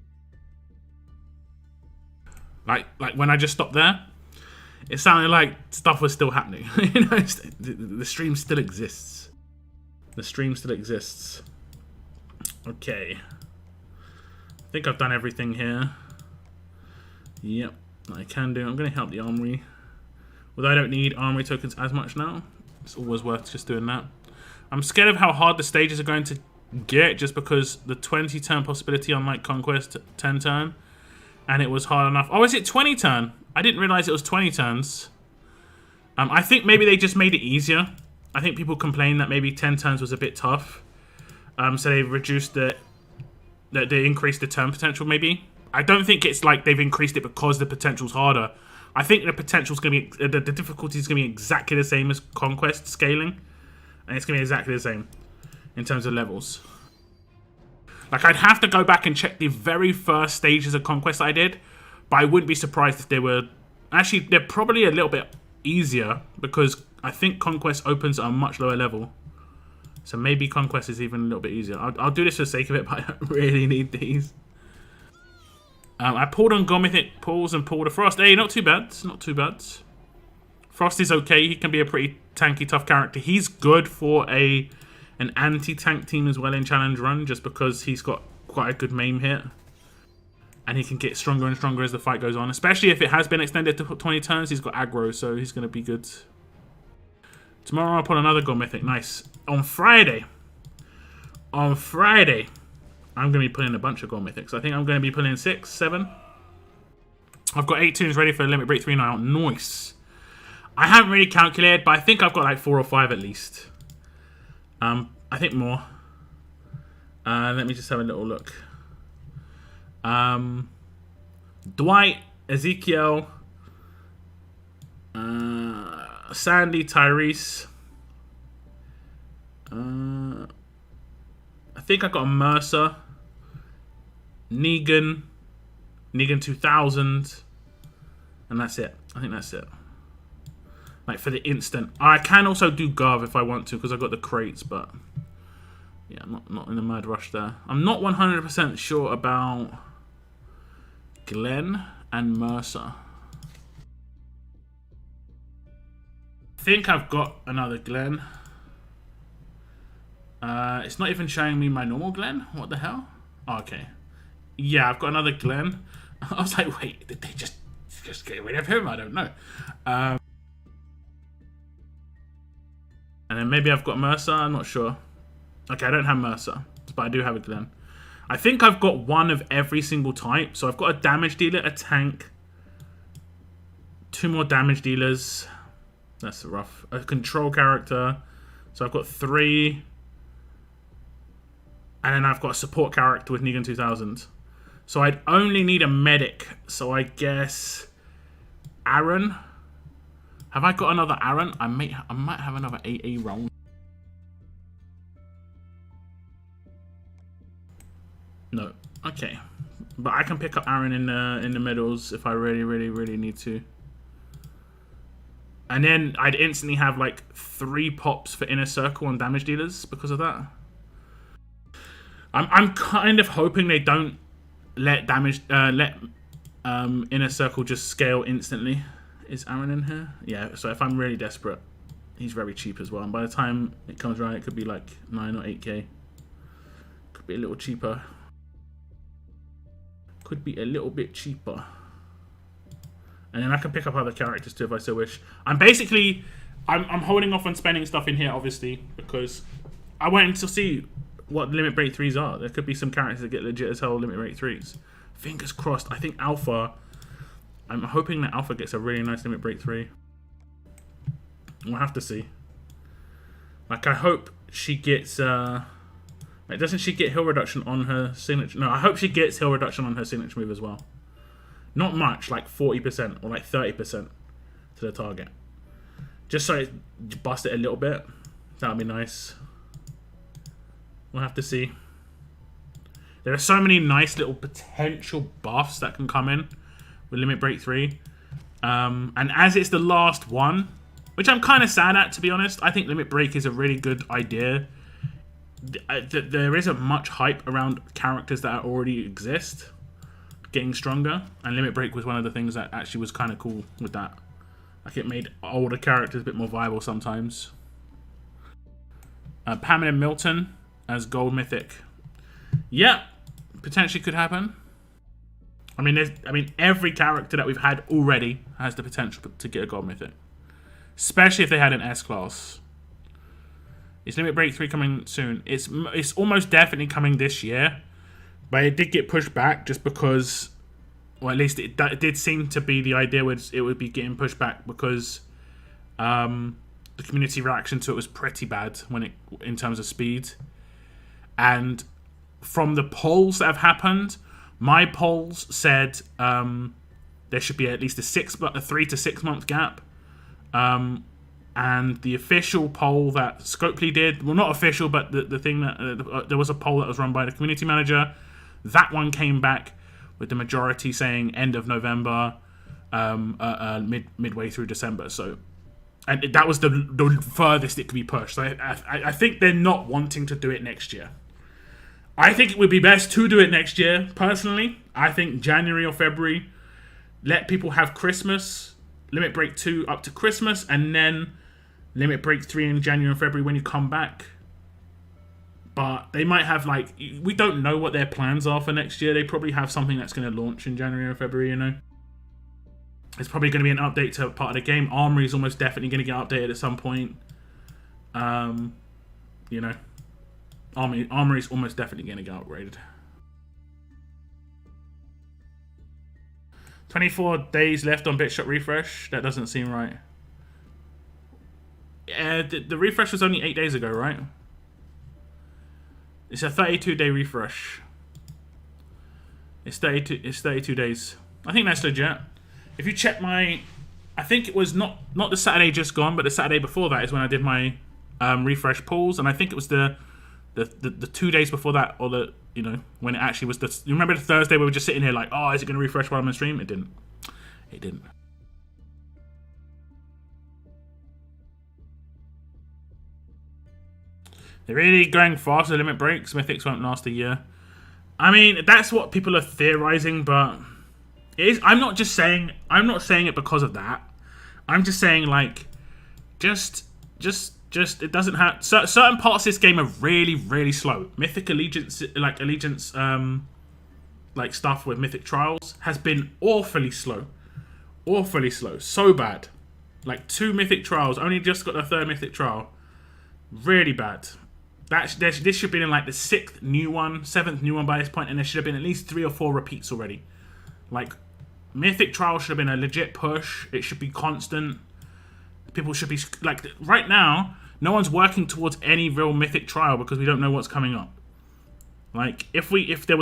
Like when I just stopped there, it sounded like stuff was still happening. You know, the stream still exists. The stream still exists. Okay. I think I've done everything here. Yep, I can do. I'm going to help the armory. Although I don't need armory tokens as much now. It's always worth just doing that. I'm scared of how hard the stages are going to get just because the 20 turn possibility unlike Conquest 10 turn. And it was hard enough. Oh, is it 20 turn? I didn't realize it was 20 turns. I think maybe they just made it easier. I think people complained that maybe 10 turns was a bit tough. So they reduced they increased the turn potential maybe. I don't think it's like they've increased it because the potential's harder. I think the potential's going to be, the difficulty is going to be exactly the same as Conquest scaling. And it's going to be exactly the same in terms of levels. Like, I'd have to go back and check the very first stages of Conquest I did. But I wouldn't be surprised if they were... Actually, they're probably a little bit easier. Because I think Conquest opens at a much lower level. So maybe Conquest is even a little bit easier. I'll do this for the sake of it, but I don't really need these. I pulled on Gomythic pulls and pulled a Frost. Hey, not too bad. Not too bad. Frost is okay. He can be a pretty tanky, tough character. He's good for an anti-tank team as well in Challenge Run, just because he's got quite a good maim hit. And he can get stronger and stronger as the fight goes on. Especially if it has been extended to 20 turns. He's got aggro, so he's going to be good. Tomorrow I'll pull another Gomythic. Nice. On Friday, I'm going to be pulling a bunch of Gomythics. I think I'm going to be pulling 6, 7. I've got 8 tunes ready for Limit Break 3 now. Nice. I haven't really calculated, but I think I've got like 4 or 5 at least. I think more. Let me just have a little look. Dwight, Ezekiel, Sandy, Tyrese. I think I got a Mercer, Negan 2000, and that's it. I think that's it. Like for the instant. I can also do Garv if I want to because I got the crates, but yeah, I'm not in a mad rush there. I'm not 100% sure about Glenn and Mercer. I think I've got another Glenn. It's not even showing me my normal Glenn. What the hell? Oh, okay. Yeah, I've got another Glenn. I was like, wait, did they just get rid of him? I don't know. And then maybe I've got Mercer. I'm not sure. Okay, I don't have Mercer, but I do have a Glenn. I think I've got one of every single type. So I've got a damage dealer, a tank, 2 more damage dealers. That's rough. A control character. So I've got 3. And then I've got a support character with Negan 2000. So I'd only need a medic. So I guess Aaron. Have I got another Aaron? I might have another AA round. No. Okay. But I can pick up Aaron in the middles if I really need to. And then I'd instantly have like 3 pops for Inner Circle on damage dealers because of that. I'm kind of hoping they don't let Inner Circle just scale instantly. Is Aaron in here? Yeah, so if I'm really desperate, he's very cheap as well. And by the time it comes around, it could be like 9 or 8k. Could be a little cheaper. Could be a little bit cheaper. And then I can pick up other characters too if I so wish. I'm holding off on spending stuff in here, obviously, because I waiting to see what limit break 3s are. There could be some characters that get legit as hell limit break 3s. Fingers crossed. I think Alpha. I'm hoping that Alpha gets a really nice limit break 3. We'll have to see. Like, I hope she gets. Like, doesn't she get heal reduction on her signature? No, I hope she gets heal reduction on her signature move as well. Not much, like 40% or like 30% to the target. Just so it bust it a little bit. That would be nice. We'll have to see. There are so many nice little potential buffs that can come in with Limit Break 3. And as it's the last one, which I'm kind of sad at, to be honest, I think Limit Break is a really good idea. There isn't much hype around characters that already exist getting stronger, and Limit Break was one of the things that actually was kind of cool with that. Like, it made older characters a bit more viable sometimes. Pamela Milton as Gold Mythic. Yeah, potentially could happen. I mean, every character that we've had already has the potential to get a Gold Mythic, especially if they had an S class. Is Limit Break 3 coming soon? It's almost definitely coming this year, but it did get pushed back just because, or at least it did seem to be the idea was it would be getting pushed back because the community reaction to it was pretty bad in terms of speed. And from the polls that have happened, my polls said there should be at least a 3 to 6 month gap. And the official poll that Scopely did, well, not official, but the thing that there was a poll that was run by the community manager. That one came back with the majority saying end of November, midway through December. So, and that was the furthest it could be pushed. So I think they're not wanting to do it next year. I think it would be best to do it next year. Personally, I think January or February. Let people have Christmas, Limit Break 2 up to Christmas, and then Limit Break 3 in January and February when you come back. But they might have, like, we don't know what their plans are for next year. They probably have something that's going to launch in January or February, you know. It's probably going to be an update to part of the game. Armory is almost definitely going to get updated at some point. You know, Armory is almost definitely going to get upgraded. 24 days left on Bitshot refresh. That doesn't seem right. Yeah, the refresh was only 8 days ago, right? It's a 32-day refresh. It's 32 days. I think that's legit. If you check my, I think it was not the Saturday just gone, but the Saturday before that is when I did my refresh pulls, and I think it was the 2 days before that, or the, you know, when it actually was the. You remember the Thursday we were just sitting here like, oh, is it going to refresh while I'm on stream? It didn't. It didn't. They're really going fast with limit breaks. Mythics won't last a year. I mean, that's what people are theorizing, but it is. I'm not saying it because of that. I'm just saying, like, just it doesn't have certain parts of this game are really slow. Mythic Allegiance, like stuff with Mythic Trials has been awfully slow, so bad. Like 2 Mythic Trials, only just got the 3rd Mythic Trial, really bad. This should have been in like the 6th new one, 7th new one by this point, and there should have been at least 3 or 4 repeats already. Like, Mythic Trial should have been a legit push. It should be constant. People should be, like, right now, no one's working towards any real Mythic Trial because we don't know what's coming up. Like, if it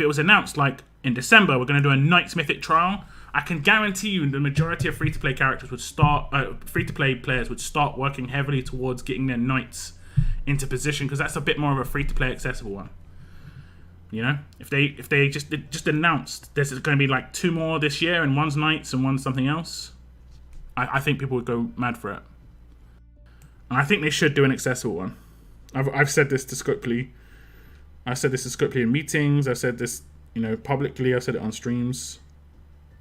was announced, like, in December, we're going to do a Knights Mythic Trial, I can guarantee you the majority of free-to-play characters would start, free-to-play players would start working heavily towards getting their Knights into position, because that's a bit more of a free-to-play accessible one. You know, if they just announced there's going to be like 2 more this year, and one's Knights and one's something else, I think people would go mad for it. And I think they should do an accessible one. I've said this to Scopely. I said this to Scopely in meetings. I've said this, you know, publicly. I've said it on streams.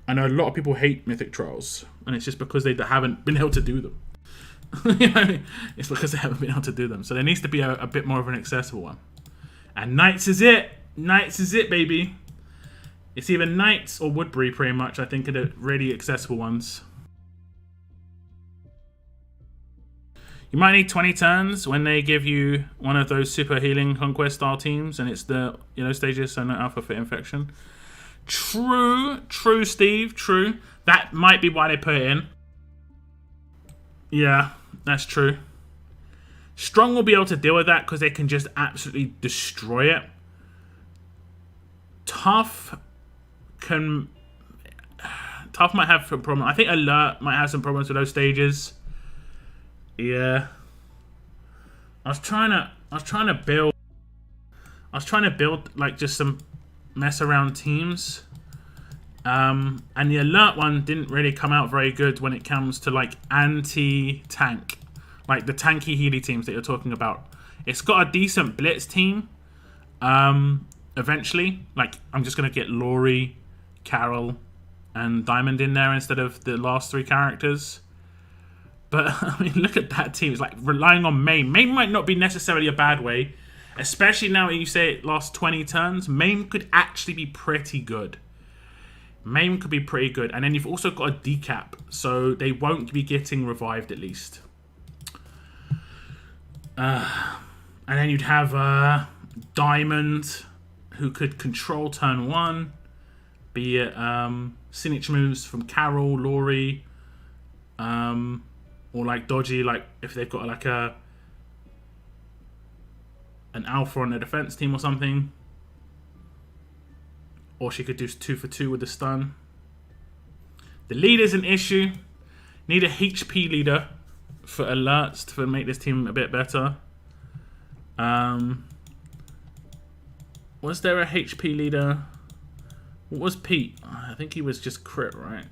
I know a lot of people hate Mythic Trials, and it's just because they haven't been able to do them. You know, it's because they haven't been able to do them. So there needs to be a bit more of an accessible one. And Knights is it. Knights is it, baby. It's either Knights or Woodbury, pretty much. I think are the really accessible ones. You might need 20 turns when they give you one of those super healing conquest style teams, and it's the stages, so no alpha fit infection. True, Steve, true. That might be why they put it in. Yeah, that's true. Strong will be able to deal with that because they can just absolutely destroy it. Tough might have a problem. I think Alert might have some problems with those stages. Yeah. I was trying to build like just some mess around teams. And the Alert one didn't really come out very good when it comes to like anti-tank. Like the tanky healy teams that you're talking about. It's got a decent blitz team. Eventually. Like I'm just gonna get Laurie, Carol, and Diamond in there instead of the last 3 characters. But I mean, look at that team. It's like relying on Maim. Maim might not be necessarily a bad way, especially now that you say it lasts 20 turns. Maim could actually be pretty good. Maim could be pretty good. And then you've also got a decap, so they won't be getting revived at least. And then you'd have Diamond, who could control turn 1, be it signature moves from Carol, Laurie, or like dodgy, like if they've got like an alpha on their defense team or something. Or she could do 2 for 2 with the stun. The leader's an issue. Need a HP leader for alerts to make this team a bit better. Was there a HP leader? What was Pete? I think he was just crit, right?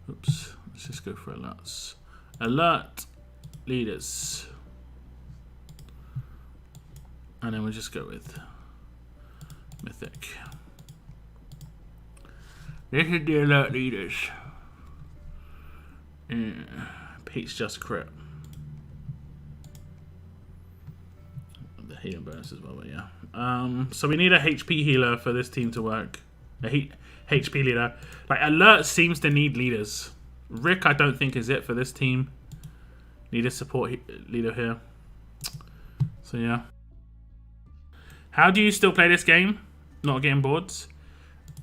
Oops. Let's just go for alerts. Alert leaders. And then we'll just go with Mythic. This is the alert leaders. Yeah. Pete's just crit. The healing bonus as well, but yeah. So we need a HP healer for this team to work. A HP leader. Like, Alert seems to need leaders. Rick, I don't think, is it for this team. Need a support leader here. So, yeah. How do you still play this game? Not getting boards?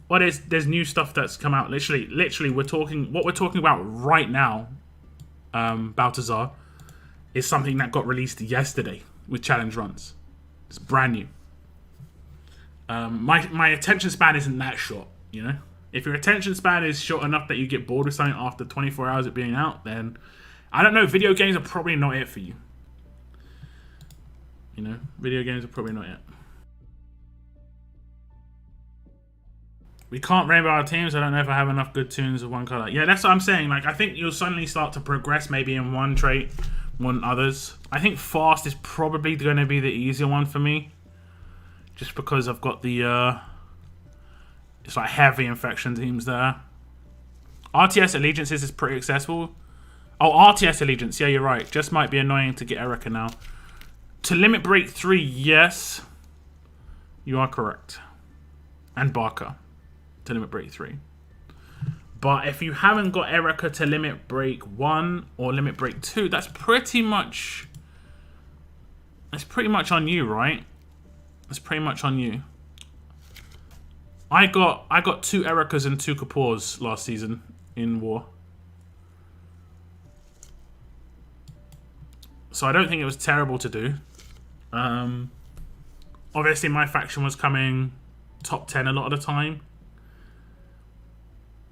Well, there's new stuff that's come out. Literally, what we're talking about right now, Baltazar, is something that got released yesterday with challenge runs. It's brand new. My attention span isn't that short, you know? If your attention span is short enough that you get bored with something after 24 hours of being out, then I don't know, video games are probably not it for you. You know, video games are probably not it. We can't rainbow our teams. I don't know if I have enough good tunes of one color. Yeah, that's what I'm saying. Like, I think you'll suddenly start to progress maybe in one trait more than others. I think fast is probably going to be the easier one for me. Just because I've got the, it's like heavy infection teams there. RTS Allegiances is pretty accessible. Oh, RTS Allegiance. Yeah, you're right. Just might be annoying to get Erica now. To limit break 3, yes. You are correct. And Barker to limit break 3. But if you haven't got Erica to limit break 1 or limit break 2, that's pretty much on you, right? That's pretty much on you. I got 2 Ericas and 2 Kapoors last season in War. So I don't think it was terrible to do. Obviously my faction was coming top 10 a lot of the time.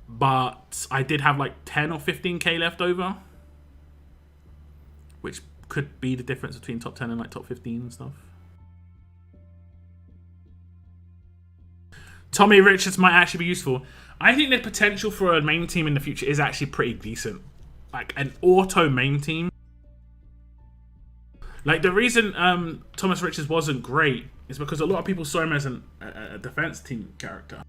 But I did have like 10 or 15k left over. Which could be the difference between top 10 and like top 15 and stuff. Tommy Richards might actually be useful. I think the potential for a main team in the future is actually pretty decent. Like an auto main team. Like the reason Thomas Richards wasn't great is because a lot of people saw him as a defense team character.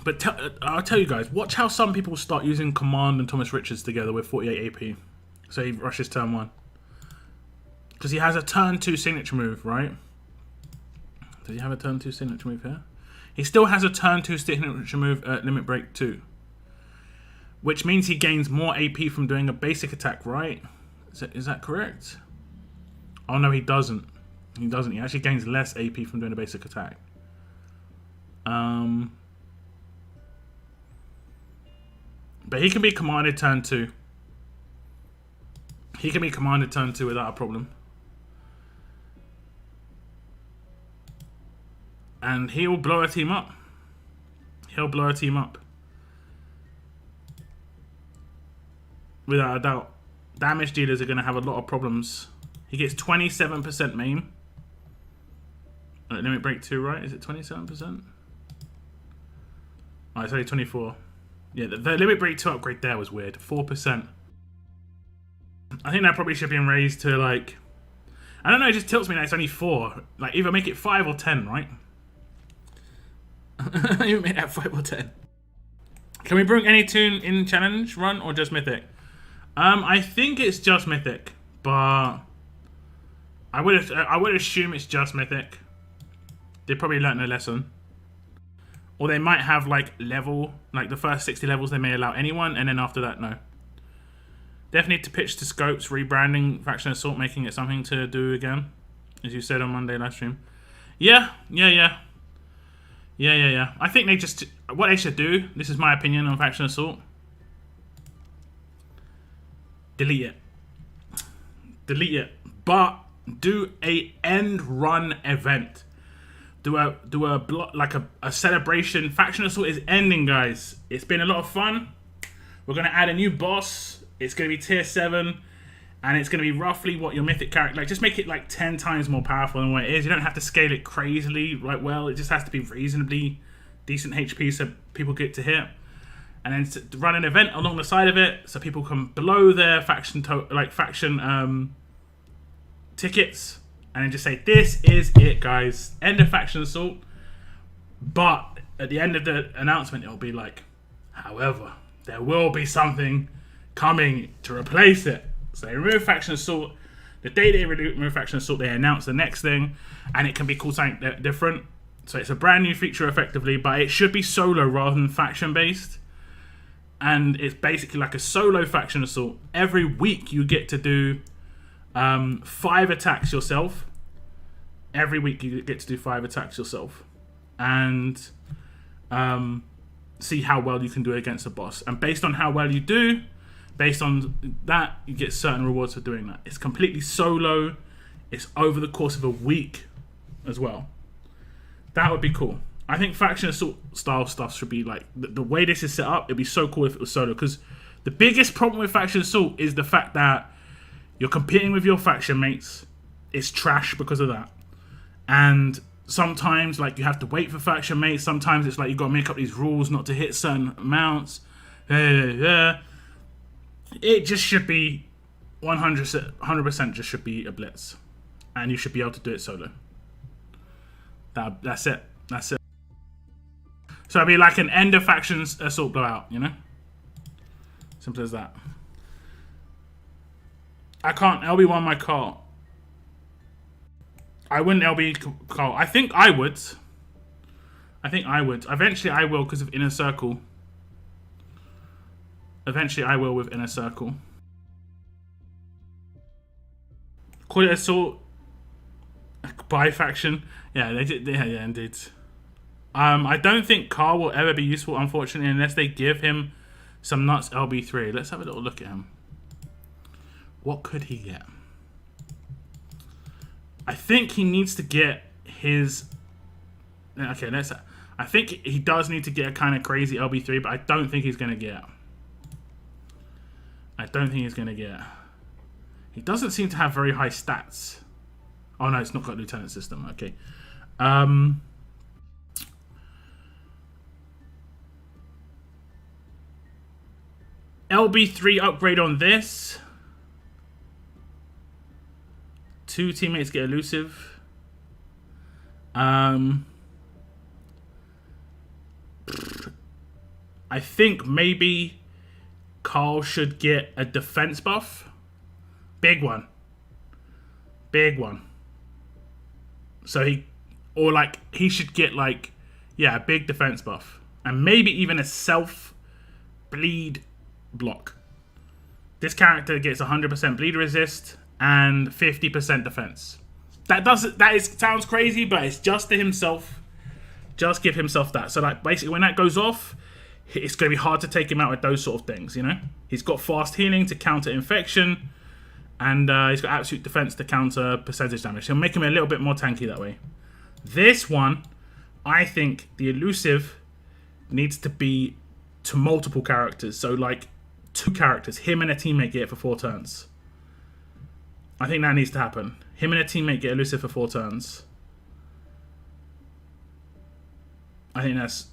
But I'll tell you guys, watch how some people start using Command and Thomas Richards together with 48 AP. So he rushes turn 1. Because he has a turn 2 signature move, right? Does he have a turn 2 signature move here? He still has a turn 2 signature move at Limit Break 2. Which means he gains more AP from doing a basic attack, right? Is that correct? Oh no, he doesn't. He doesn't. He actually gains less AP from doing a basic attack. But he can be commanded turn 2. He can be commanded turn 2 without a problem. And he'll blow a team up. He'll blow a team up. Without a doubt. Damage dealers are going to have a lot of problems. He gets 27% main. Limit Break 2, right? Is it 27%? Oh, it's only 24. Yeah, the Limit Break 2 upgrade there was weird. 4%. I think that probably should be raised to, like... I don't know, it just tilts me that it's only 4. Like, either make it 5 or 10, right? Either make that 5 or 10. Can we bring any tune in challenge run or just Mythic? I think it's just Mythic, but... I would assume it's just Mythic. They probably learnt their lesson. Or they might have, like, level... Like, the first 60 levels they may allow anyone, and then after that, no. Definitely need to pitch to Scopes, rebranding Faction Assault, making it something to do again. As you said on Monday live stream. Yeah. I think they just... What they should do, this is my opinion on Faction Assault. Delete it. Delete it. But do a end run event. Do a celebration. Faction Assault is ending, guys. It's been a lot of fun. We're gonna add a new boss. It's gonna be tier 7, and it's gonna be roughly what your mythic character. Like, just make it like 10 times more powerful than what it is. You don't have to scale it crazily, right? Well, it just has to be reasonably decent HP so people get to hit, and then to run an event along the side of it so people can blow their faction tickets. And then just say, this is it, guys. End of Faction Assault. But at the end of the announcement, it'll be like, however, there will be something coming to replace it. So they remove Faction Assault. The day they remove Faction Assault, they announce the next thing. And it can be called something different. So it's a brand new feature, effectively. But it should be solo rather than faction-based. And it's basically like a solo Faction Assault. Every week you get to do... 5 attacks yourself. Every week you get to do 5 attacks yourself, and see how well you can do against a boss. And based on how well you do, based on that, you get certain rewards for doing that. It's completely solo. It's over the course of a week as well. That would be cool. I think Faction Assault style stuff should be like the way this is set up. It'd be so cool if it was solo, because the biggest problem with Faction Assault is the fact that you're competing with your faction mates. It's trash because of that. And sometimes, like, you have to wait for faction mates. Sometimes it's like you've got to make up these rules not to hit certain amounts. It just should be 100% just should be a blitz. And you should be able to do it solo. That's it. That's it. So it'd be like an end of factions assault blowout, you know? Simple as that. I can't LB1 my car. I wouldn't LB Carl. I think I would. Eventually I will because of Inner Circle. Eventually I will with Inner Circle. Call it Assault. By faction. Yeah, they did. Yeah, indeed. I don't think Carl will ever be useful, unfortunately, unless they give him some nuts LB3. Let's have a little look at him. What could he get? I think he needs to get his... Okay, I think he does need to get a kind of crazy LB3, but I don't think he's going to get... He doesn't seem to have very high stats. Oh no, it's not got Lieutenant System. Okay. LB3 upgrade on this. 2 teammates get elusive. I think maybe Carl should get a defense buff. Big one. Big one. So he should get like, yeah, a big defense buff. And maybe even a self-bleed block. This character gets 100% bleed resist and 50% defense. Sounds crazy, but it's just to himself. Just give himself that. So like basically when that goes off, it's going to be hard to take him out with those sort of things, you know? He's got fast healing to counter infection, and he's got absolute defense to counter percentage damage. He'll make him a little bit more tanky that way. This one, I think the elusive needs to be to multiple characters. So like 2 characters, him and a teammate get it for 4 turns. I think that needs to happen. Him and a teammate get elusive for 4 turns. I think that's...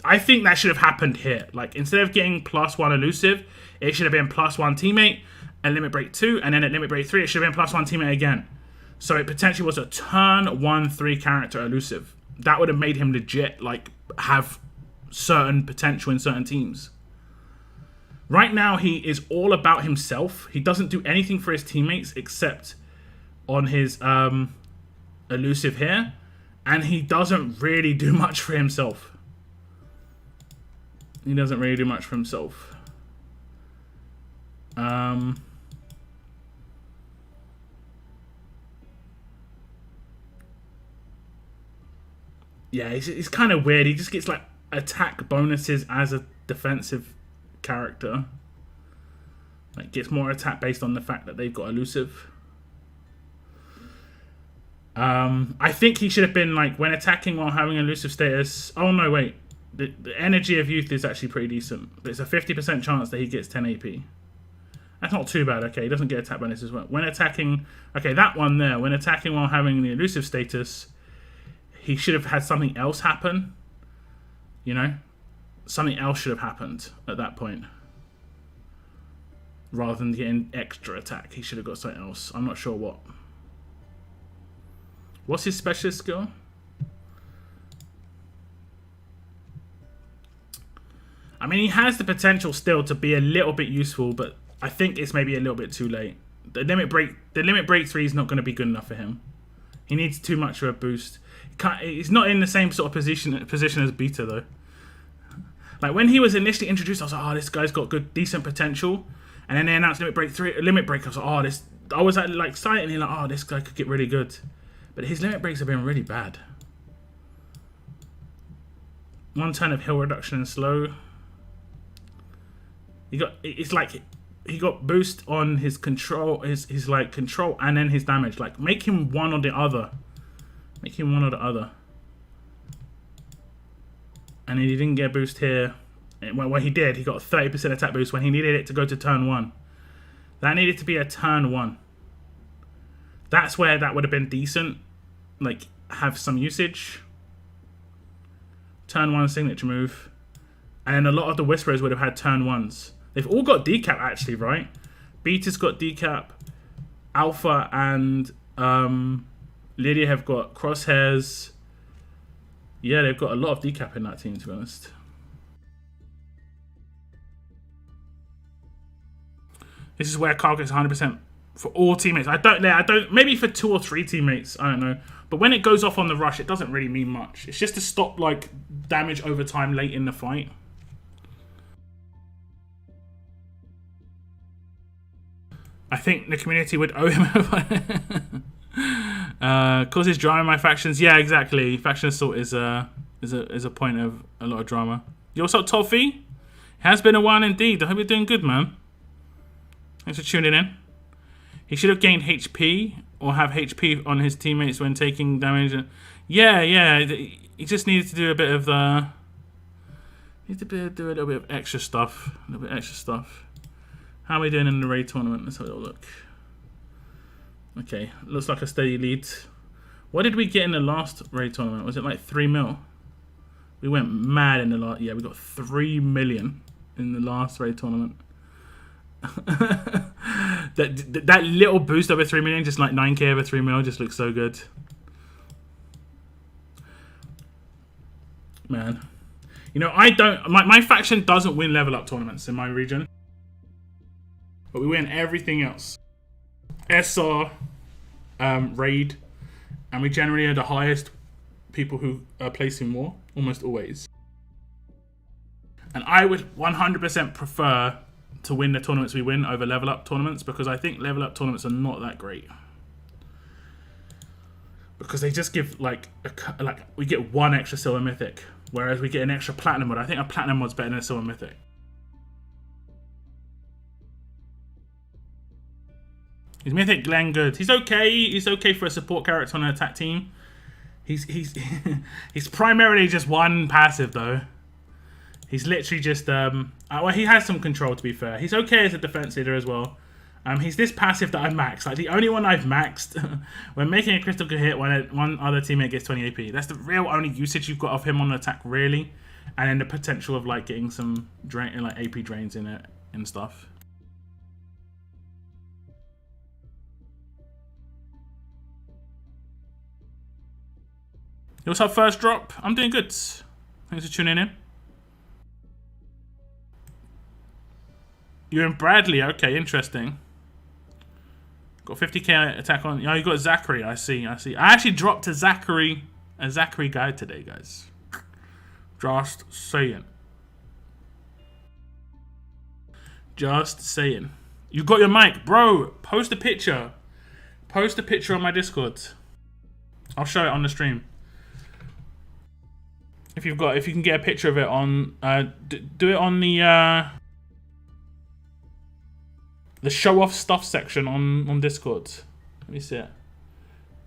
I think that should have happened here. Like, instead of getting +1 elusive, it should have been +1 teammate, at limit break 2, and then at limit break 3, it should have been +1 teammate again. So it potentially was a turn 1/3 character elusive. That would have made him legit, like, have certain potential in certain teams. Right now, he is all about himself. He doesn't do anything for his teammates except on his elusive here. And he doesn't really do much for himself. He doesn't really do much for himself. Yeah, it's kind of weird. He just gets like attack bonuses as a defensive character. Like gets more attack based on the fact that they've got elusive. I think he should have been like when attacking while having elusive status. Oh no, wait. The energy of youth is actually pretty decent. There's a 50% chance that he gets 10 AP. That's not too bad. Okay, he doesn't get attack bonus as well. When attacking, okay, that one there. When attacking while having the elusive status, he should have had something else happen. You know, something else should have happened at that point. Rather than getting extra attack, he should have got something else. I'm not sure what. What's his specialist skill? I mean, he has the potential still to be a little bit useful, but I think it's maybe a little bit too late. The limit break 3 is not going to be good enough for him. He needs too much of a boost. He's not in the same sort of position as Beta though. Like when he was initially introduced, I was like, oh, this guy's got good, decent potential. And then they announced limit break 3, limit break. I was like, oh, this. I was like excited and like, oh, this guy could get really good. But his limit breaks have been really bad. 1 turn of heal reduction and slow. It's like he got boost on his control, his like control, and then his damage. Like make him one or the other. Make him one or the other. And he didn't get a boost here. Well, he did. He got a 30% attack boost when he needed it to go to turn 1. That needed to be a turn 1. That's where that would have been decent. Like have some usage. Turn 1 signature move. And a lot of the Whisperers would have had turn 1s. They've all got decap actually, right? Beta's got decap. Alpha and Lydia have got crosshairs. Yeah, they've got a lot of decap in that team, to be honest. This is where Carl gets 100% for all teammates. I don't. Maybe for 2 or 3 teammates. I don't know. But when it goes off on the rush, it doesn't really mean much. It's just to stop like damage over time late in the fight. I think the community would owe him. Causes drama in my factions. Yeah, exactly. Faction assault is a point of a lot of drama. Yo, what's up, Toffee? Has been a while indeed. I hope you're doing good, man. Thanks for tuning in. He should have gained HP or have HP on his teammates when taking damage. Yeah. He just needed to do a bit of do a little bit of extra stuff. A little bit extra stuff. How are we doing in the raid tournament? Let's have a little look. Okay, looks like a steady lead. What did we get in the last raid tournament? Was it like 3 mil? We went mad in the last. Yeah, we got 3 million in the last raid tournament. that little boost over 3 million, just like 9k over 3 mil, just looks so good. Man, you know, I don't. My faction doesn't win level up tournaments in my region. But we win everything else. SR raid, and we generally are the highest people who are placing war, almost always. And I would 100% prefer to win the tournaments we win over level up tournaments, because I think level up tournaments are not that great. Because they just give like we get one extra silver mythic, whereas we get an extra platinum mod. I think a platinum mod's better than a silver mythic. He's mythic Glenn good. He's okay. He's okay for a support character on an attack team. He's he's primarily just one passive though. He's literally just well, he has some control to be fair. He's okay as a defense leader as well. He's this passive that I've maxed. Like the only one I've maxed when making a critical hit when one other teammate gets 20 AP. That's the real only usage you've got of him on attack really, and then the potential of like getting some drain, like AP drains in it and stuff. What's up, first drop? I'm doing good. Thanks for tuning in. You're in Bradley. Okay, interesting. Got 50k attack on. Oh, you got Zachary. I see. I actually dropped a Zachary guide today, guys. Just saying. Just saying. You got your mic, bro. Post a picture. Post a picture on my Discord. I'll show it on the stream. If you can get a picture of it on, do it on the show off stuff section on Discord. Let me see it.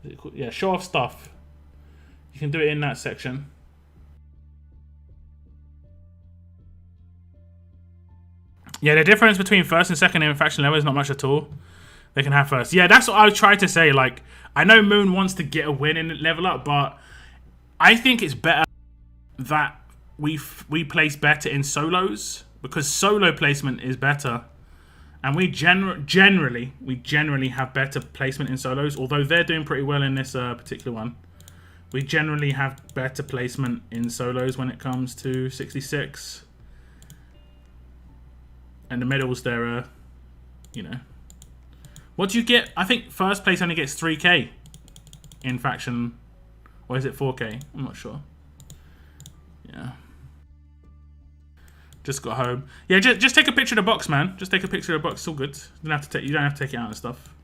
Is it called? Yeah, show off stuff. You can do it in that section. Yeah, the difference between first and second in faction level is not much at all. They can have first. Yeah, that's what I was trying to say. Like, I know Moon wants to get a win in level up, but I think it's better that we place better in solos, because solo placement is better. And we generally have better placement in solos, although they're doing pretty well in this particular one. We generally have better placement in solos when it comes to 66. And the medals there are, you know. What do you get? I think first place only gets 3k in faction. Or is it 4k? I'm not sure. Yeah. Just got home. Yeah, just take a picture of the box, man. Just take a picture of the box. It's all good. You don't have to take it out and stuff.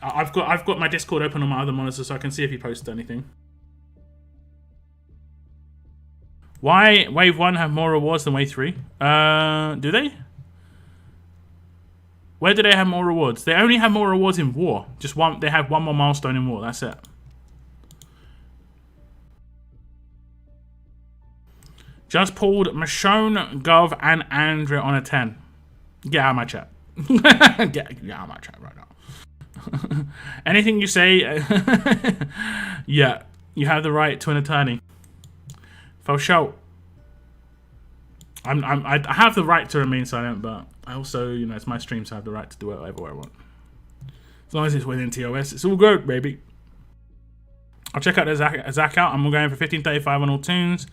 I've got my Discord open on my other monitor, so I can see if you posted anything. Why Wave 1 have more rewards than Wave 3? Do they? Where do they have more rewards? They only have more rewards in War. Just one. They have one more milestone in War. That's it. Just pulled Michonne, Gov, and Andrea on a 10. Get out of my chat. Get out of my chat right now. Anything you say, yeah, you have the right to an attorney. For sure. I have the right to remain silent, but I also, you know, it's my stream, so I have the right to do whatever I want. As long as it's within TOS, it's all good, baby. I'll check out the Zach out. I'm going for 1535 on all tunes.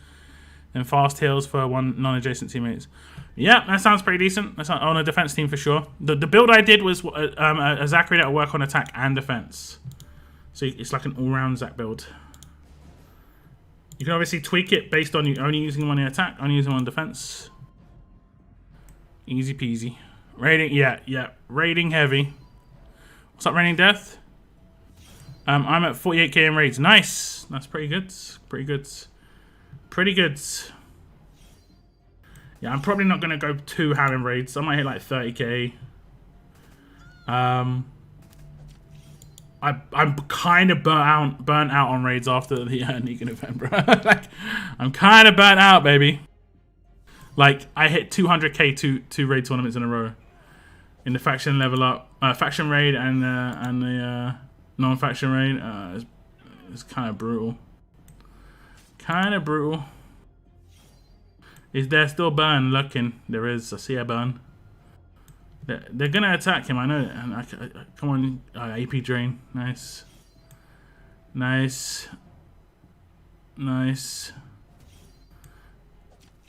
And fast heals for one non-adjacent teammates. Yeah, that sounds pretty decent. That's on a defense team for sure. The build I did was a Zachary that will work on attack and defense. So it's like an all-round Zach build. You can obviously tweak it based on you only using one in attack, only using one in defense. Easy peasy. Rating, yeah. Rating heavy. What's up, Raining Death? I'm at 48k in raids. Nice. That's pretty good. Pretty good. Yeah, I'm probably not going to go too hard in raids. I might hit like 30k. I'm kind of burnt out on raids after the Negan event, bro. Like, I'm kind of burnt out, baby. Like, I hit 200k two raid tournaments in a row. In the faction level up, faction raid and the non-faction raid. It's kind of brutal. Is there still burn lurking? There is. I see a burn. They're gonna attack him. I know. And come on, AP drain. Nice.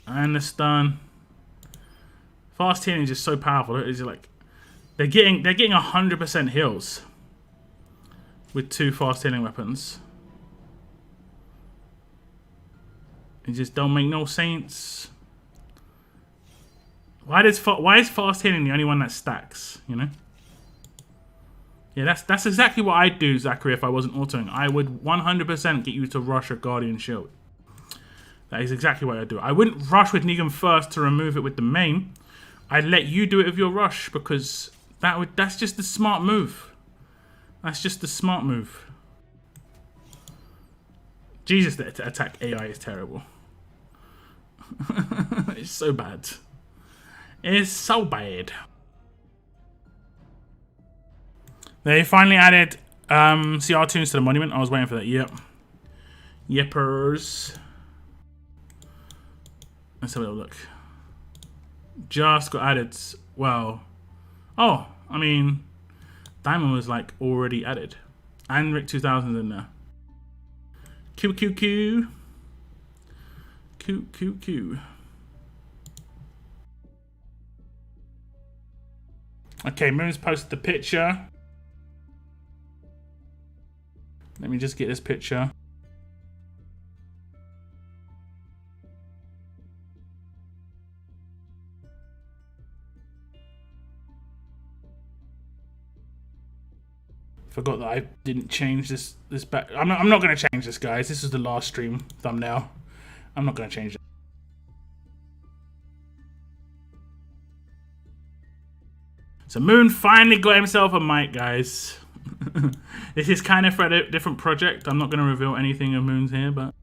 And the stun. Fast healing is just so powerful. It's like They're getting 100% heals with 2 fast healing weapons. It just don't make no sense. Why is fast healing the only one that stacks? You know. Yeah, that's exactly what I'd do, Zachary, if I wasn't autoing. I would 100% get you to rush a Guardian Shield. That is exactly what I'd do. I wouldn't rush with Negan first to remove it with the main. I'd let you do it with your rush because that's just the smart move. That's just the smart move. Jesus, the attack AI is terrible. It's so bad. It's so bad. They finally added CR tunes to the monument. I was waiting for that. Yep. Yippers. Let's have a little look. Just got added. Well. Oh, I mean, Diamond was like already added. And Rick 2000's in there. Q. Okay, Moon's posted the picture. Let me just get this picture. Forgot that I didn't change this back. I'm not going to change this, guys. This is the last stream thumbnail. I'm not going to change it. So Moon finally got himself a mic, guys. This is kind of for a different project. I'm not going to reveal anything of Moon's here, but...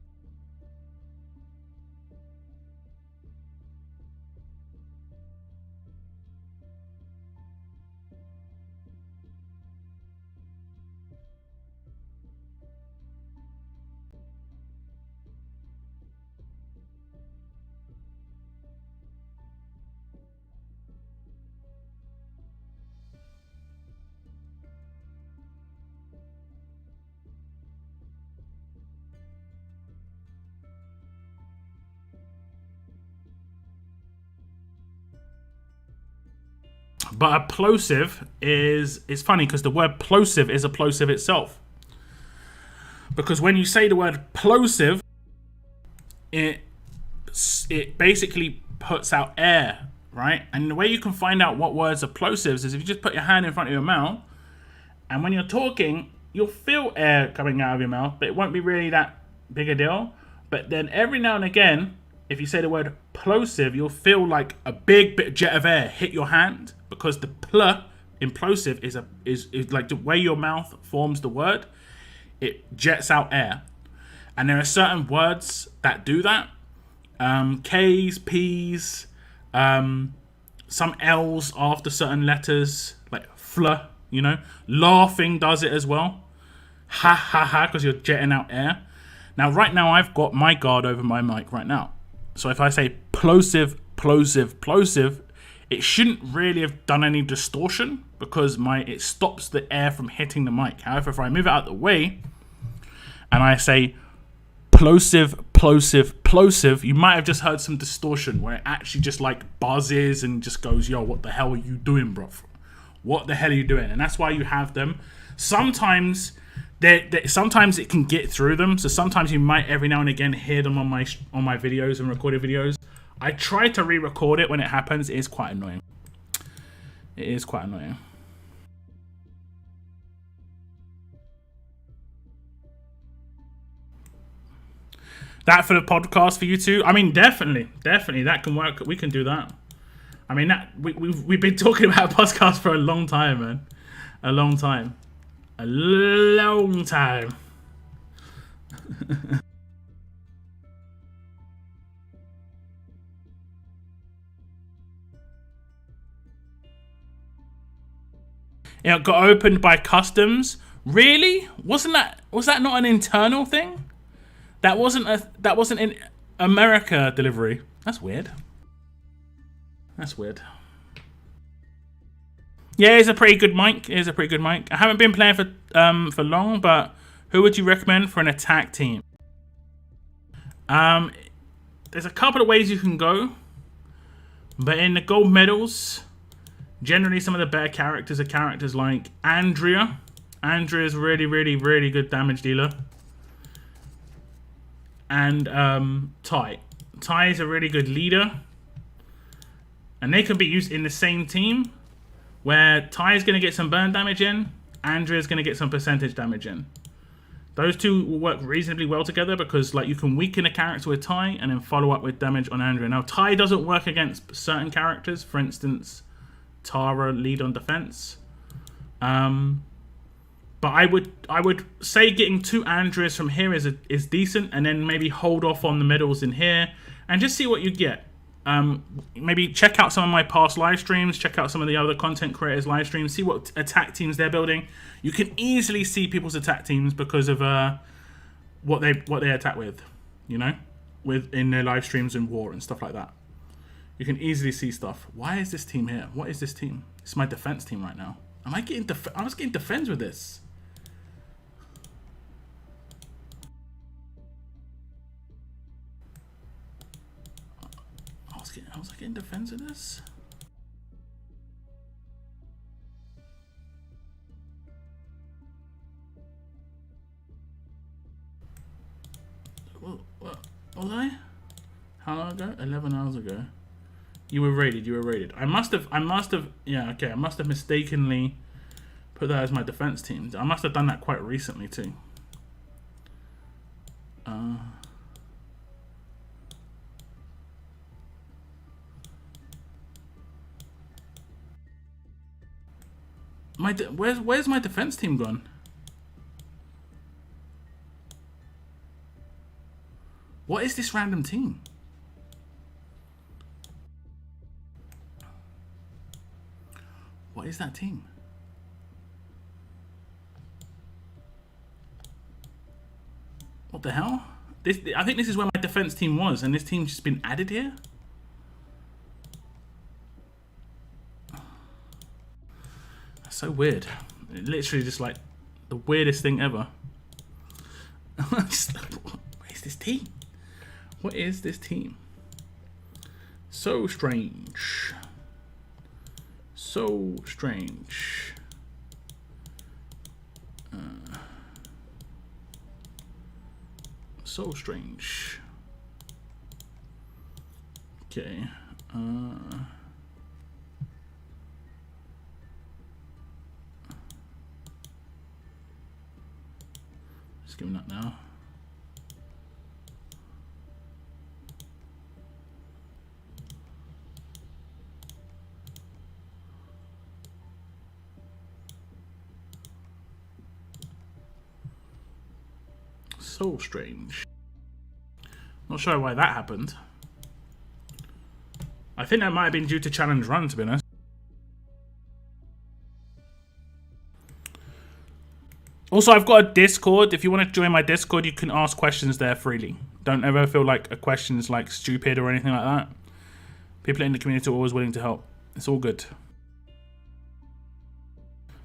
But a plosive is funny because the word plosive is a plosive itself. Because when you say the word plosive, it basically puts out air, right? And the way you can find out what words are plosives is if you just put your hand in front of your mouth, and when you're talking, you'll feel air coming out of your mouth, but it won't be really that big a deal. But then every now and again, if you say the word plosive, you'll feel like a big jet of air hit your hand, because the pl in plosive is like the way your mouth forms the word. It jets out air, and there are certain words that do that. K's, P's, some L's after certain letters, like fl. You know, laughing does it as well. Ha ha ha, because you're jetting out air. Now, right now, I've got my guard over my mic right now. So if I say plosive, plosive, plosive, it shouldn't really have done any distortion because it stops the air from hitting the mic. However, if I move it out of the way and I say plosive, plosive, plosive, you might have just heard some distortion where it actually just like buzzes and just goes, yo, what the hell are you doing, bro? What the hell are you doing? And that's why you have them. Sometimes sometimes it can get through them. So sometimes you might every now and again hear them on my videos and recorded videos. I try to re-record it when it happens. It is quite annoying. It is quite annoying. That for the podcast for you too. I mean, definitely, that can work. We can do that. I mean, we've been talking about a podcast for a long time, man. A long time. A long time. It got opened by customs. Really? Was that not an internal thing? That wasn't in America delivery. That's weird. That's weird. Yeah, it's a pretty good mic. I haven't been playing for long, but who would you recommend for an attack team? There's a couple of ways you can go, but in the gold medals, Generally, some of the better characters are characters like Andrea. Andrea's really, really, really good damage dealer. And Ty. Ty is a really good leader. And they can be used in the same team, where Ty is going to get some burn damage in, Andrea's going to get some percentage damage in. Those two will work reasonably well together because like you can weaken a character with Ty and then follow up with damage on Andrea. Now Ty doesn't work against certain characters. For instance, Tara lead on defense. But I would say getting 2 Andreas from here is decent, and then maybe hold off on the middles in here and just see what you get. Maybe check out some of my past live streams, check out some of the other content creators live streams, see what attack teams they're building. You can easily see people's attack teams because of what they attack with, you know, in their live streams and war and stuff like that. You can easily see stuff. Why is this team here? What is this team? It's my defense team right now. Am I getting I was getting defense with this. I was getting defense of this. What was I? How long ago? 11 hours ago. You were raided. I must have, yeah, okay, I must have mistakenly put that as my defense team. I must have done that quite recently too. Where's my defense team gone? What is this random team? What is that team? What the hell? I think this is where my defense team was, and this team's just been added here? That's so weird. Literally just like the weirdest thing ever. What is this team? What is this team? So strange. So strange. So strange. Okay. Just give me that now. So strange. Not sure why that happened. I think that might have been due to challenge run, to be honest. Also, I've got a Discord. If you want to join my Discord, you can ask questions there freely. Don't ever feel like a question is like stupid or anything like that. People in the community are always willing to help. It's all good.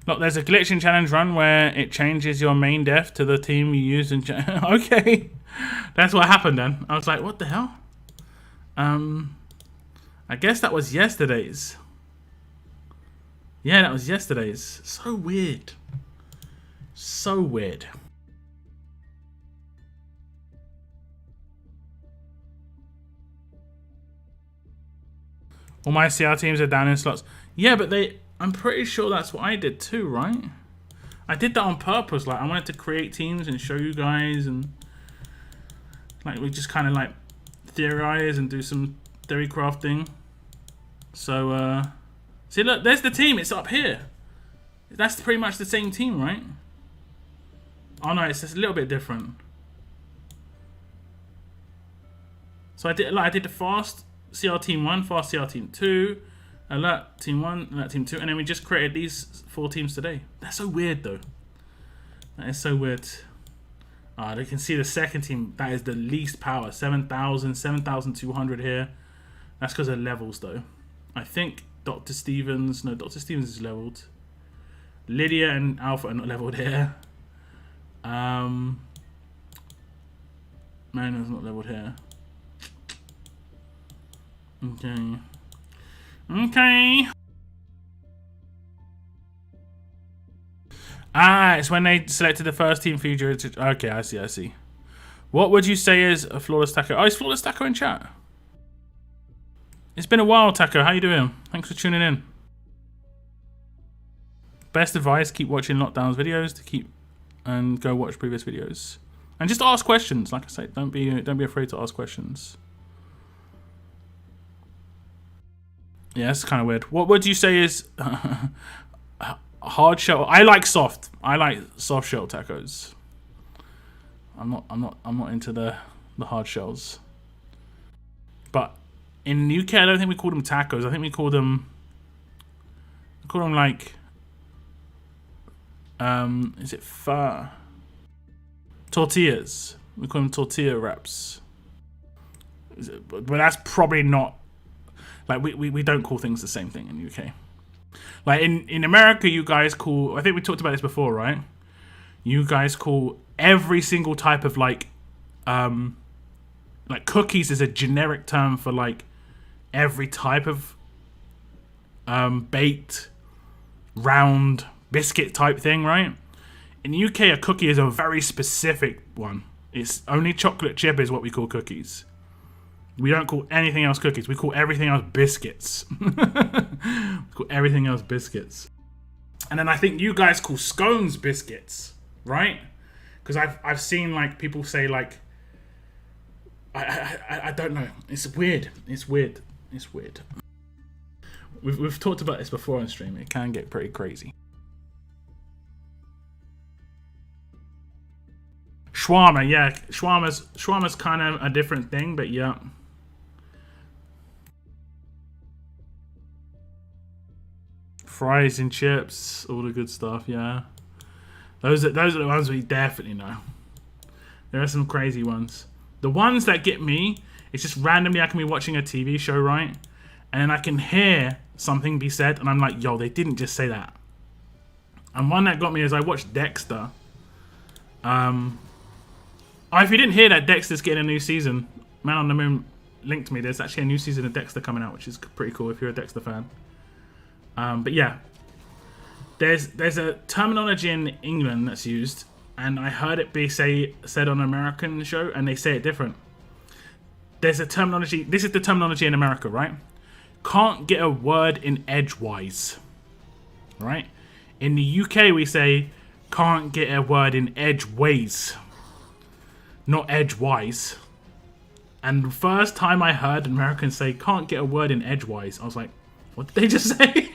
Look, there's a glitch in challenge run where it changes your main def to the team you use in okay. That's what happened then. I was like, what the hell? I guess that was yesterday's. Yeah, that was yesterday's. So weird. So weird. All my CR teams are down in slots. Yeah, but I'm pretty sure that's what I did too, right? I did that on purpose. Like, I wanted to create teams and show you guys, and like we just kind of like theorize and do some theory crafting. So, see, look, there's the team. It's up here. That's pretty much the same team, right? Oh no, it's just a little bit different. So I did the fast CR team 1, fast CR team 2. Alert team 1, alert team 2, and then we just created these 4 teams today. That's so weird though. That is so weird. They can see the second team, that is the least power. 7,000, 7,200 here. That's because of levels though. I think Dr. Stevens, no, Dr. Stevens is leveled. Lydia and Alpha are not leveled here. Manuel's not leveled here. Okay. Okay. Ah, it's when they selected the first team for you. Okay, I see. What would you say is a flawless taco? Oh, is flawless taco in chat? It's been a while, Taco. How you doing? Thanks for tuning in. Best advice: keep watching Lockdown's videos and go watch previous videos, and just ask questions. Like I say, don't be afraid to ask questions. Yeah, it's kind of weird. What would you say is hard shell? I like soft. I like soft shell tacos. I'm not into the hard shells. But in the UK, I don't think we call them tacos. I think we call them like is it pho? Tortillas. We call them tortilla wraps. But that's probably not like we don't call things the same thing in the UK. Like in America, you guys call. I think we talked about this before, right? You guys call every single type of like cookies is a generic term for like every type of baked round biscuit type thing, right? In the UK, a cookie is a very specific one. It's only chocolate chip is what we call cookies. We don't call anything else cookies. We call everything else biscuits. We call everything else biscuits. And then I think you guys call scones biscuits, right? Because I've seen like people say like I don't know. It's weird. We've talked about this before on stream. It can get pretty crazy. Shawarma, yeah. Shawarma's kind of a different thing, but yeah. Fries and chips, all the good stuff, yeah. Those are the ones we definitely know. There are some crazy ones. The ones that get me, it's just randomly I can be watching a TV show, right? And then I can hear something be said, and I'm like, yo, they didn't just say that. And one that got me is I watched Dexter. If you didn't hear that, Dexter's getting a new season. Man on the Moon linked me. There's actually a new season of Dexter coming out, which is pretty cool if you're a Dexter fan. But yeah, there's a terminology in England that's used, and I heard it be said on an American show, and they say it different. There's a terminology. This is the terminology in America, right? Can't get a word in edgewise, right? In the UK, we say can't get a word in edgeways, not edgewise. And the first time I heard Americans say can't get a word in edgewise, I was like, what did they just say?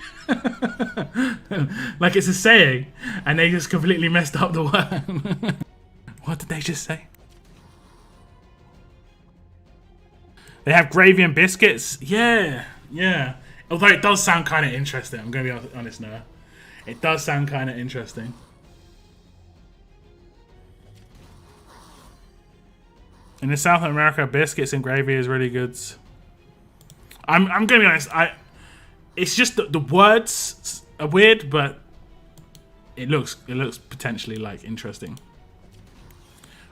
Like it's a saying, and they just completely messed up the word. What did they just say? They have gravy and biscuits? Yeah. Although it does sound kind of interesting. I'm going to be honest now. It does sound kind of interesting. In the South America, biscuits and gravy is really good. I'm going to be honest. It's just the words are weird, but it looks potentially like interesting.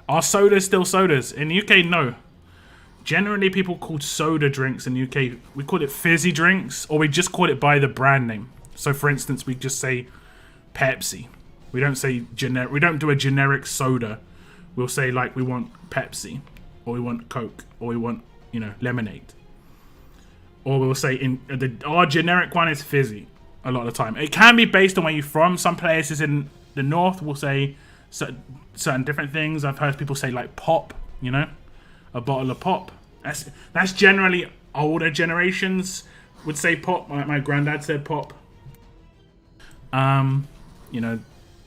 Are sodas still sodas? In the UK, no. Generally, people call soda drinks in the UK. We call it fizzy drinks, or we just call it by the brand name. So, for instance, we just say Pepsi. We don't say generic. We don't do a generic soda. We'll say like we want Pepsi, or we want Coke, or we want lemonade. Or we'll say our generic one is fizzy a lot of the time. It can be based on where you're from. Some places in the north will say certain different things. I've heard people say like pop, a bottle of pop. That's generally older generations would say pop. My granddad said pop.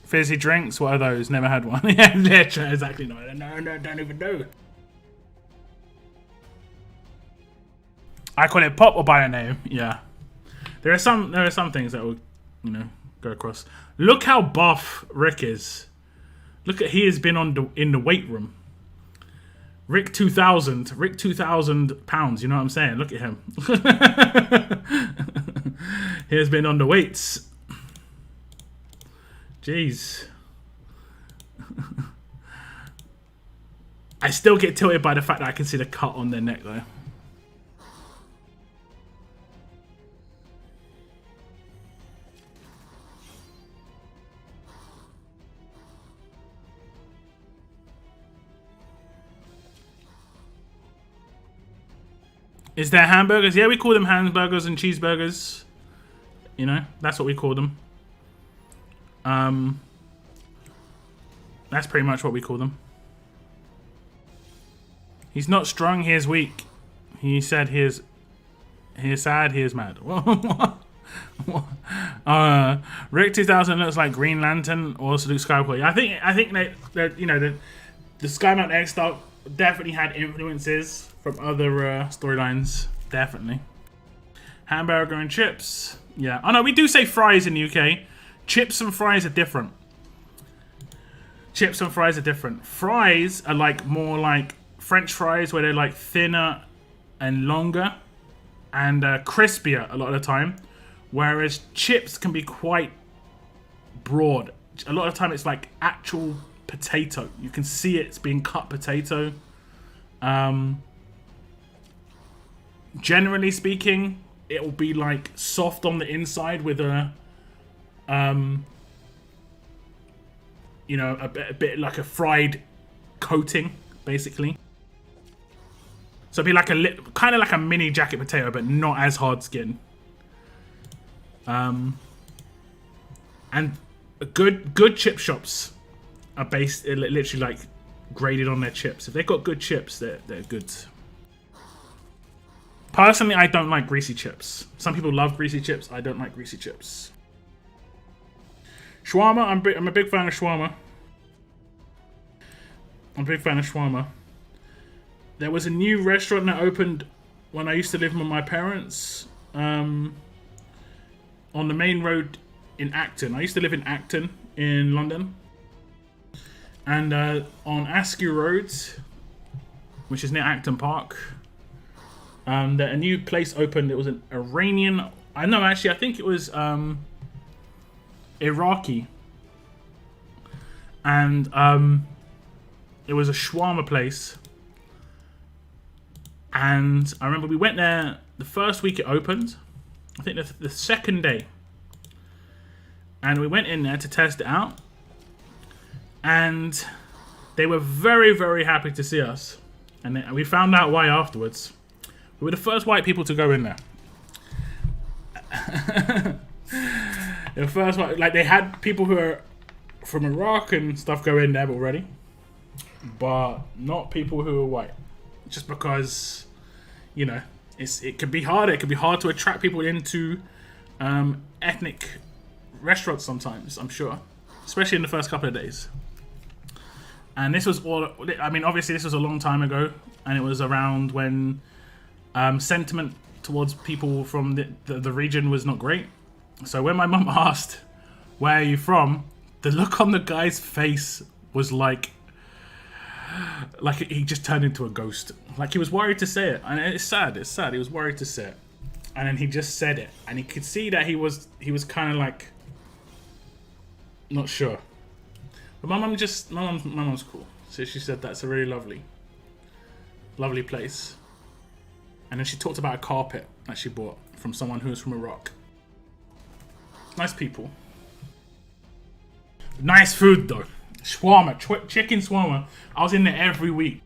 Fizzy drinks, what are those? Never had one. Yeah, exactly. No, don't even know. I call it pop or by a name. Yeah, there are some things that will, go across. Look how buff Rick is. Look at he has been in the weight room. Rick 2,000 pounds. You know what I'm saying? Look at him. He has been on the weights. Jeez. I still get tilted by the fact that I can see the cut on their neck though. Is there hamburgers? Yeah, we call them hamburgers and cheeseburgers. You know, that's what we call them. That's pretty much what we call them. He's not strong, he is weak. He said he is sad, he is mad. Rick 2000 looks like Green Lantern or Luke Skywalker. I think that you know the Sky Mountain X stuff definitely had influences from other storylines. Definitely. Hamburger and chips. Yeah. Oh no, we do say fries in the UK. Chips and fries are different. Chips and fries are different. Fries are like more like French fries, where they're like thinner and longer and crispier a lot of the time, whereas chips can be quite broad. A lot of the time it's like actual potato. You can see it's being cut potato. Generally speaking, it will be like soft on the inside with a you know, a bit like a fried coating, basically. So it'd be like kind of like a mini jacket potato, but not as hard skin. And good chip shops are based literally like graded on their chips. If they've got good chips, they're good. Personally, I don't like greasy chips. Some people love greasy chips. I don't like greasy chips. Shawarma, I'm a big fan of shawarma. I'm a big fan of shawarma. There was a new restaurant that opened when I used to live with my parents on the main road in Acton. I used to live in Acton in London. And on Askew Road, which is near Acton Park, a new place opened. It was an Iranian... I think it was Iraqi. And it was a shawarma place. And I remember we went there the first week it opened. I think the second day. And we went in there to test it out. And they were very, very happy to see us. And we found out why afterwards. We were the first white people to go in there. The first one, like they had people who are from Iraq and stuff go in there already. But not people who are white. Just because, you know, it could be hard. It could be hard to attract people into ethnic restaurants sometimes, I'm sure. Especially in the first couple of days. And this was all... I mean, obviously this was a long time ago. And it was around when sentiment towards people from the region was not great. So when my mum asked, where are you from? The look on the guy's face was like he just turned into a ghost. Like he was worried to say it. And it's sad. He was worried to say it. And then he just said it. And he could see that he was kind of like not sure. But my mum's cool. So she said that's a really lovely place. And then she talked about a carpet that she bought from someone who was from Iraq. Nice people. Nice food though. Shawarma, chicken shawarma. I was in there every week.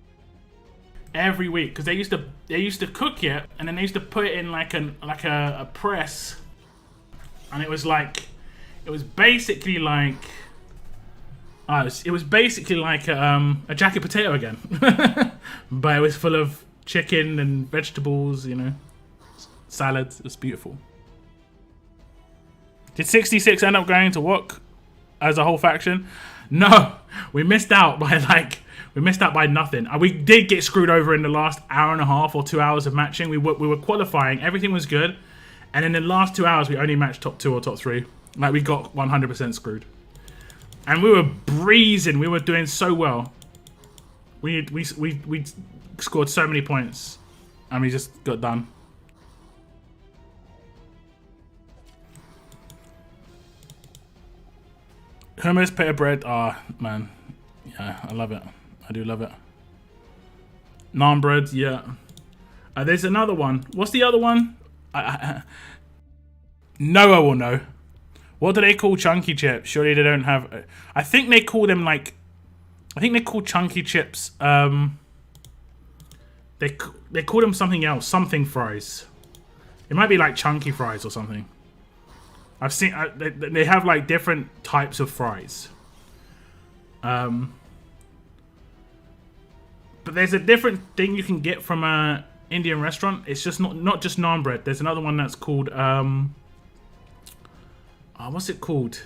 Every week, because they used to cook it, and then they used to put it in like a press, and it was basically like a jacket potato again, but it was full of chicken and vegetables, you know, salads. It was beautiful. Did 66 end up going to work as a whole faction? No, we missed out by nothing. We did get screwed over in the last hour and a half or 2 hours of matching. We were qualifying. Everything was good. And in the last 2 hours, we only matched top 2 or top 3. Like, we got 100% screwed. And we were breezing. We were doing so well. We scored so many points. And we just got done. Hummus, pita bread. Ah, man. Yeah, I love it. I do love it. Naan bread, yeah. There's another one. What's the other one? Noah will know. What do they call chunky chips? Surely they don't have... I think they call them like... I think they call chunky chips... They call them something else, something fries. It might be like chunky fries or something. I've seen they have like different types of fries. But there's a different thing you can get from a Indian restaurant. It's just not just naan bread. There's another one that's called what's it called?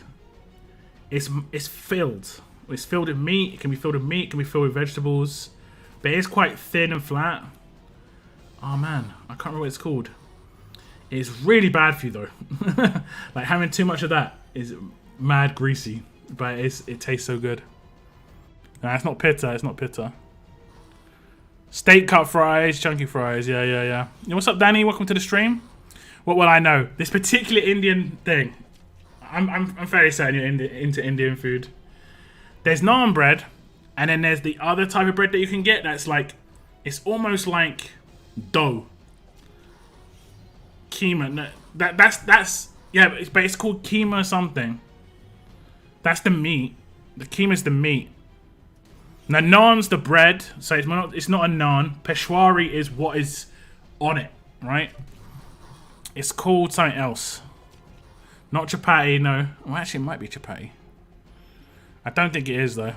It's filled. It's filled with meat. It can be filled with meat. It can be filled with vegetables. But it's quite thin and flat. Oh man, I can't remember what it's called. It's really bad for you though. Like having too much of that is mad greasy, but it tastes so good. Nah, it's not pitta. It's not pitta. Steak cut fries, chunky fries. Yeah. Yeah, what's up, Danny? Welcome to the stream. What will I know? This particular Indian thing. I'm fairly certain you're into Indian food. There's naan bread, and then there's the other type of bread that you can get that's like, it's almost like dough. Keema. That's yeah, but it's called keema something. That's the meat. The keema's the meat. Now naan's the bread, so it's not a naan. Peshwari is what is on it, right? It's called something else. Not chapati, no. Well, actually, it might be chapati. I don't think it is, though.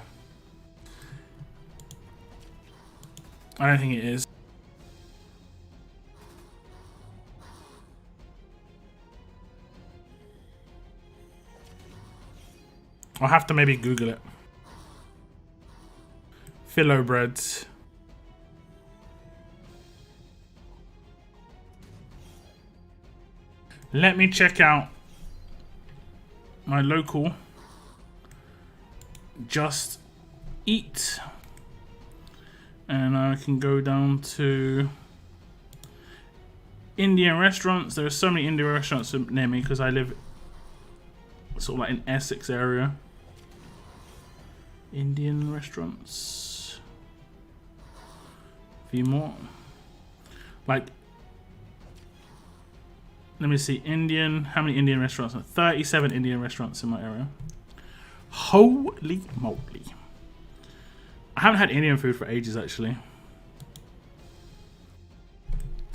I don't think it is. I'll have to maybe Google it. Phyllo breads. Let me check out my local Just Eat. And I can go down to Indian restaurants. There are so many Indian restaurants near me because I live sort of like in Essex area. Indian restaurants. A few more. Like, let me see. Indian. How many Indian restaurants? 37 Indian restaurants in my area. Holy moly. I haven't had Indian food for ages, actually.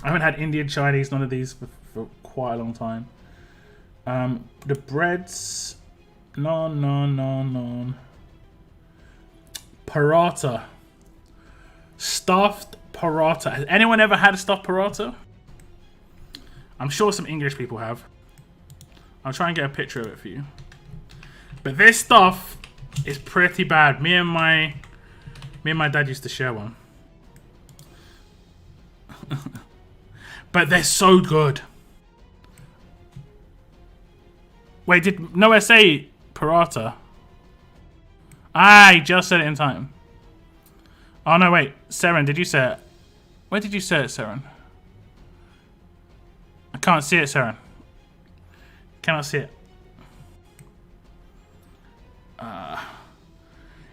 I haven't had Indian, Chinese, none of these for quite a long time. The breads. Naan. Paratha. Stuffed paratha. Has anyone ever had a stuffed paratha? I'm sure some English people have. I'll try and get a picture of it for you. But this stuff is pretty bad. Me and my dad used to share one. But they're so good. Wait, did Noah say paratha? I just said it in time. Oh no, wait. Seren, did you say it? Where did you say it, Seren? I can't see it, Seren. Cannot see it.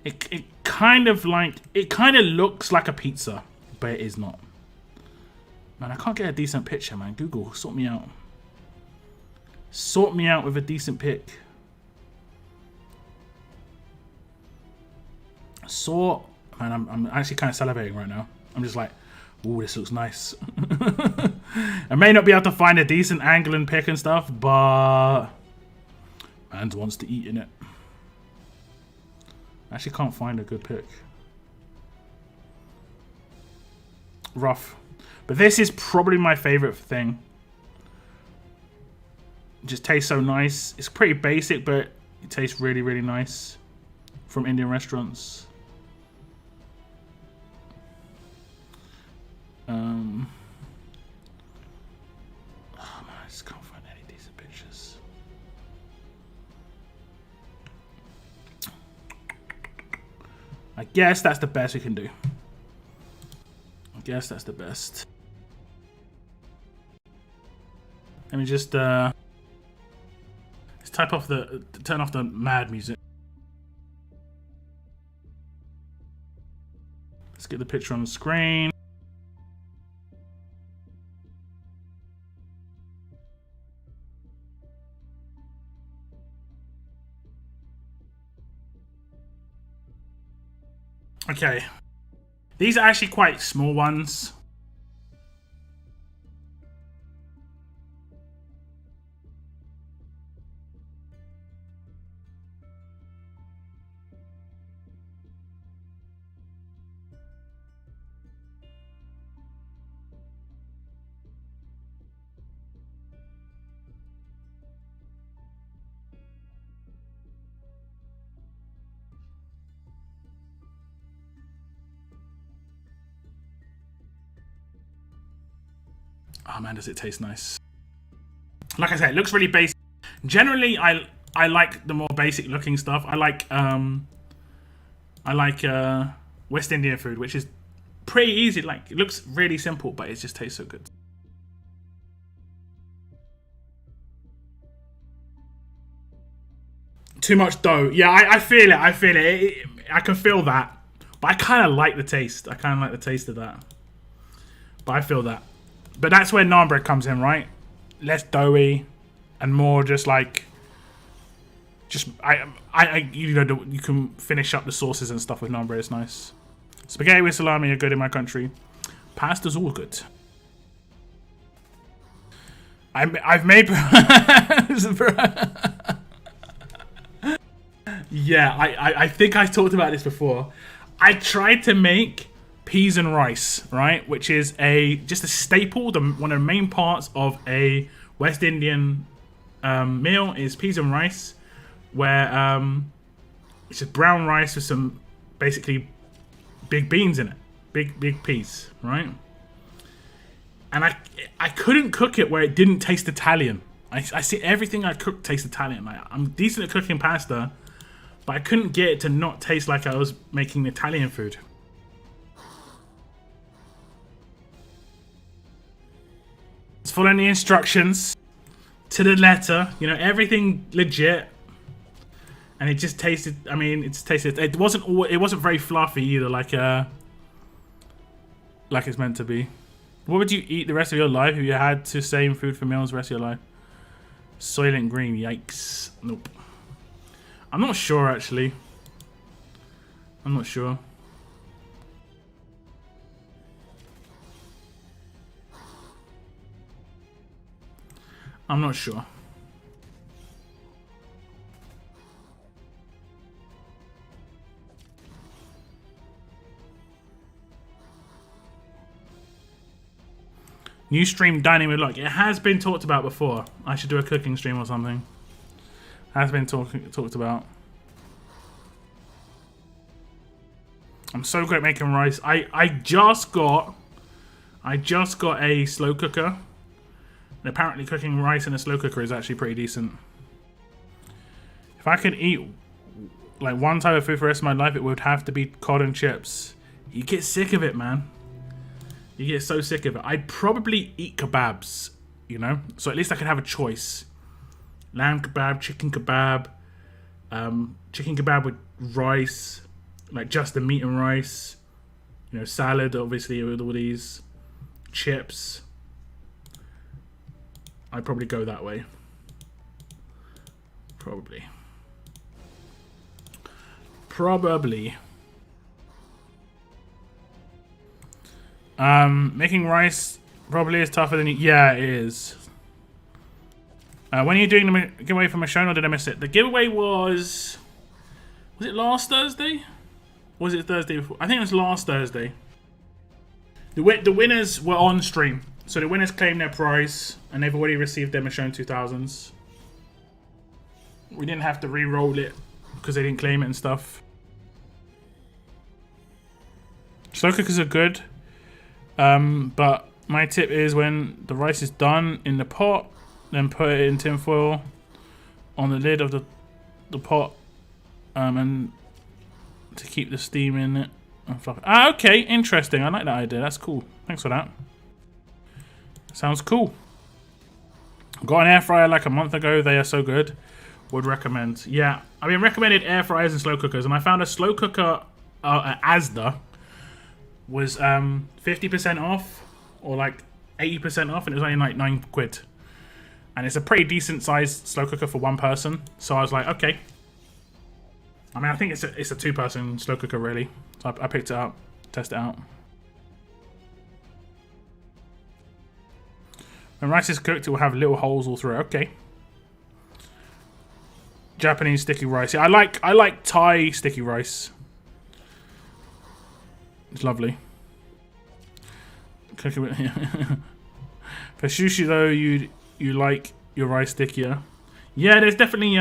It kind of looks like a pizza, but it is not. Man, I can't get a decent picture, man. Google, sort me out. Sort me out with a decent pic. Man, I'm actually kind of salivating right now. I'm just like, ooh, this looks nice. I may not be able to find a decent angle and pick and stuff, but man wants to eat in it. I actually can't find a good pick. Rough. But this is probably my favorite thing. It just tastes so nice. It's pretty basic, but it tastes really, really nice from Indian restaurants. Oh man, I just can't find any decent pictures. I guess that's the best we can do. I guess that's the best. Let me just let's turn off the mad music. Let's get the picture on the screen. Okay. These are actually quite small ones. Oh man, does it taste nice. Like I said, it looks really basic. Generally, I like the more basic looking stuff. I like West Indian food, which is pretty easy. Like, it looks really simple, but it just tastes so good. Too much dough. Yeah, I feel it. I feel it. I can feel that. But I kind of like the taste. I kind of like the taste of that. But I feel that. But that's where naan bread comes in, right? Less doughy and more just like, you know, you can finish up the sauces and stuff with naan bread. It's nice. Spaghetti with salami are good in my country. Pasta's all good. I've made. Yeah, I think I talked about this before. I tried to make peas and rice, right? Which is just a staple. One of the main parts of a West Indian meal is peas and rice, where it's just brown rice with some basically big beans in it, big peas, right? And I couldn't cook it where it didn't taste Italian. I see everything I cook tastes Italian. Like, I'm decent at cooking pasta, but I couldn't get it to not taste like I was making Italian food. It's following the instructions to the letter. You know, everything legit. And it just tasted. I mean, it wasn't very fluffy either, like it's meant to be. What would you eat the rest of your life if you had to same food for meals the rest of your life? Soylent Green. Yikes. Nope. I'm not sure, actually. I'm not sure. I'm not sure. New stream dining with luck. It has been talked about before. I should do a cooking stream or something. Has been talked about. I'm so good at making rice. I just got a slow cooker. And apparently cooking rice in a slow cooker is actually pretty decent. If I could eat like one type of food for the rest of my life, it would have to be cod and chips. You get sick of it, man. You get so sick of it. I'd probably eat kebabs, you know? So at least I could have a choice. Lamb kebab, chicken kebab with rice, like just the meat and rice, you know, salad obviously with all these, chips. I'd probably go that way. Probably. Making rice probably is tougher than yeah, it is. When are you doing the giveaway from Michonne, or did I miss it? The giveaway was it last Thursday? Or was it Thursday before? I think it was last Thursday. The winners were on stream. So the winners claimed their prize, and they've already received their Michonne 2000s. We didn't have to re-roll it, because they didn't claim it and stuff. Slow cookers are good. But my tip is when the rice is done in the pot, then put it in tin foil on the lid of the pot, and to keep the steam in it. Ah, okay, interesting. I like that idea. That's cool. Thanks for that. Sounds cool. Got an air fryer like a month ago. They are so good. Would recommend. Yeah, I mean, recommended air fryers and slow cookers, and I found a slow cooker at Asda was 50% off, or like 80% off, and it was only like £9. And it's a pretty decent sized slow cooker for one person. So I was like, okay. I mean, I think it's a 2-person slow cooker, really. So I picked it up, test it out. When rice is cooked, it will have little holes all through it. Okay. Japanese sticky rice. Yeah, I like Thai sticky rice. It's lovely. Cook it with, for sushi though, you like your rice stickier. Yeah, there's definitely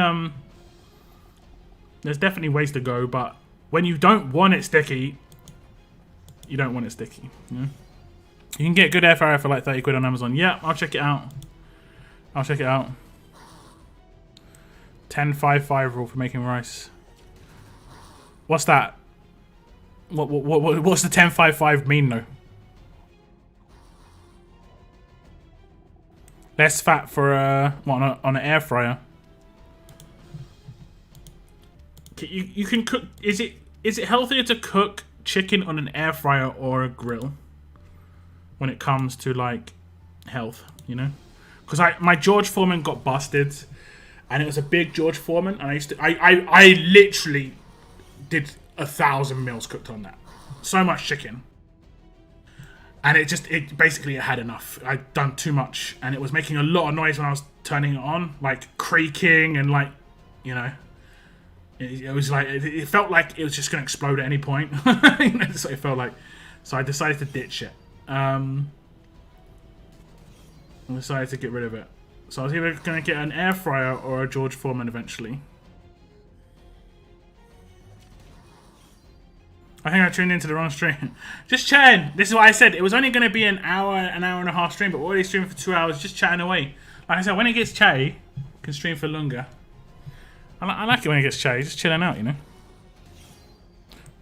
ways to go, but when you don't want it sticky, you don't want it sticky. Yeah? You can get good air fryer for like 30 quid on Amazon. Yeah, I'll check it out. I'll check it out. 10-5-5 rule for making rice. What's that? What's the 10-5-5 mean though? Less fat for on an air fryer. You can cook. Is it healthier to cook chicken on an air fryer or a grill when it comes to like health? You know, because my George Foreman got busted, and it was a big George Foreman, and I literally did 1,000 meals cooked on that. So much chicken. And it basically had enough. I'd done too much, and it was making a lot of noise when I was turning it on, like creaking and like, you know, it was like it felt like it was just going to explode at any point. That's what it felt like. So I decided to ditch it. I decided to get rid of it. So I was either going to get an air fryer or a George Foreman eventually. I think I tuned into the wrong stream. Just chatting. This is what I said. It was only going to be an hour and a half stream, but we're already streaming for 2 hours, just chatting away. Like I said, when it gets chatty, I can stream for longer. I like it when it gets chatty, just chilling out, you know.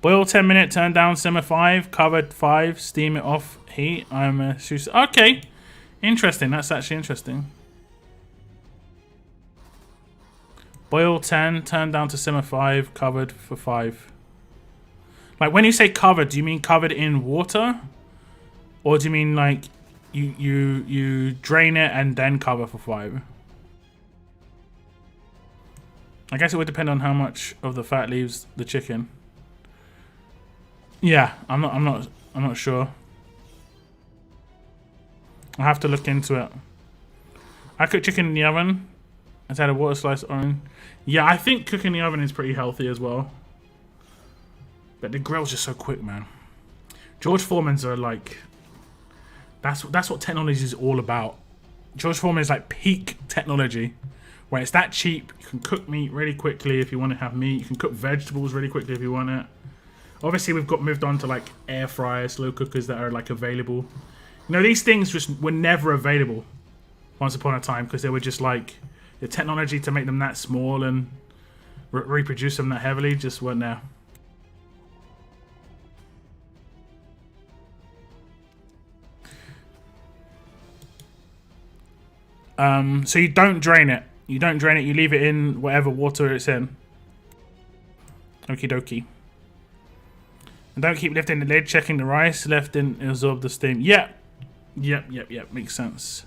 Boil 10 minutes, turn down, simmer 5, covered 5, steam it off heat. I'm a okay. Interesting. That's actually interesting. Boil 10, turn down to simmer 5, covered for 5. Like, when you say covered, do you mean covered in water? Or do you mean, like, you drain it and then cover for 5? I guess it would depend on how much of the fat leaves the chicken. Yeah, I'm not sure. I'll have to look into it. I cook chicken in the oven. I've had a water slice on. Yeah, I think cooking in the oven is pretty healthy as well. But the grill's just so quick, man. George Foreman's are like... That's what technology is all about. George Foreman is like peak technology. Where it's that cheap. You can cook meat really quickly if you want to have meat. You can cook vegetables really quickly if you want it. Obviously, we've moved on to like air fryers, slow cookers that are like available. You know, these things just were never available once upon a time because they were just like... The technology to make them that small and reproduce them that heavily just weren't there. So you don't drain it. You don't drain it. You leave it in whatever water it's in. Okie dokie. And don't keep lifting the lid, checking the rice, left in absorb the steam. Yep. Makes sense.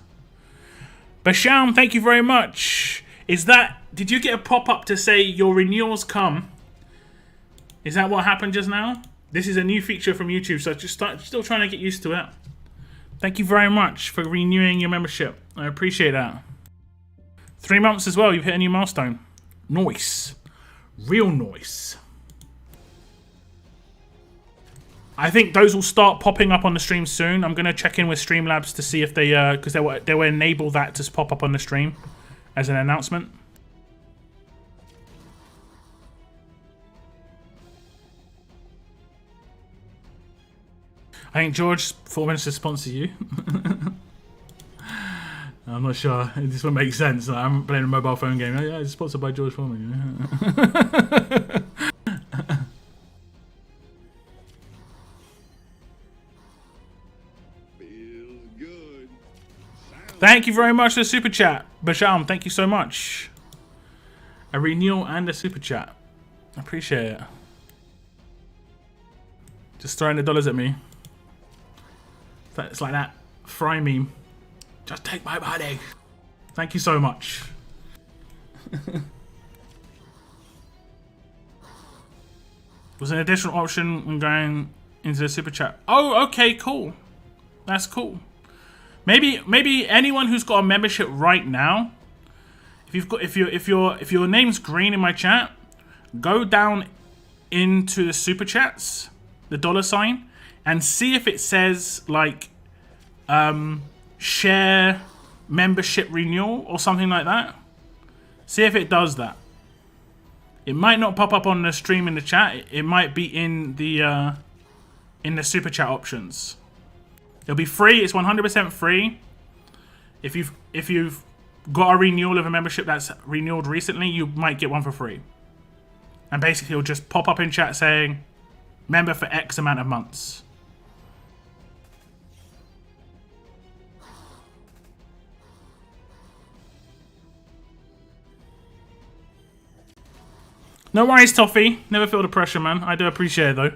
Basham, thank you very much. Did you get a pop-up to say your renewals come? Is that what happened just now? This is a new feature from YouTube, so still trying to get used to it. Thank you very much for renewing your membership. I appreciate that. 3 months as well, you've hit a new milestone. Nice. Real nice. I think those will start popping up on the stream soon. I'm going to check in with Streamlabs to see if they, because they will enable that to pop up on the stream as an announcement. I think George Foreman should sponsor you. I'm not sure. This would make sense. I'm playing a mobile phone game. Yeah, it's sponsored by George Foreman. Thank you very much for the super chat. Basham, thank you so much. A renewal and a super chat. I appreciate it. Just throwing the dollars at me. It's like that Fry meme. Just take my money. Thank you so much. Was an additional option when going into the super chat. Oh, okay, cool. That's cool. Maybe anyone who's got a membership right now, if your name's green in my chat, go down into the super chats, the $sign, and see if it says like share membership renewal or something like that. See if it does that. It might not pop up on the stream in the chat. It might be in the super chat options. It'll be free. It's 100% free. If you've got a renewal of a membership that's renewed recently, you might get one for free. And basically, it'll just pop up in chat saying, member for X amount of months. No worries, Toffee. Never feel the pressure, man. I do appreciate it, though.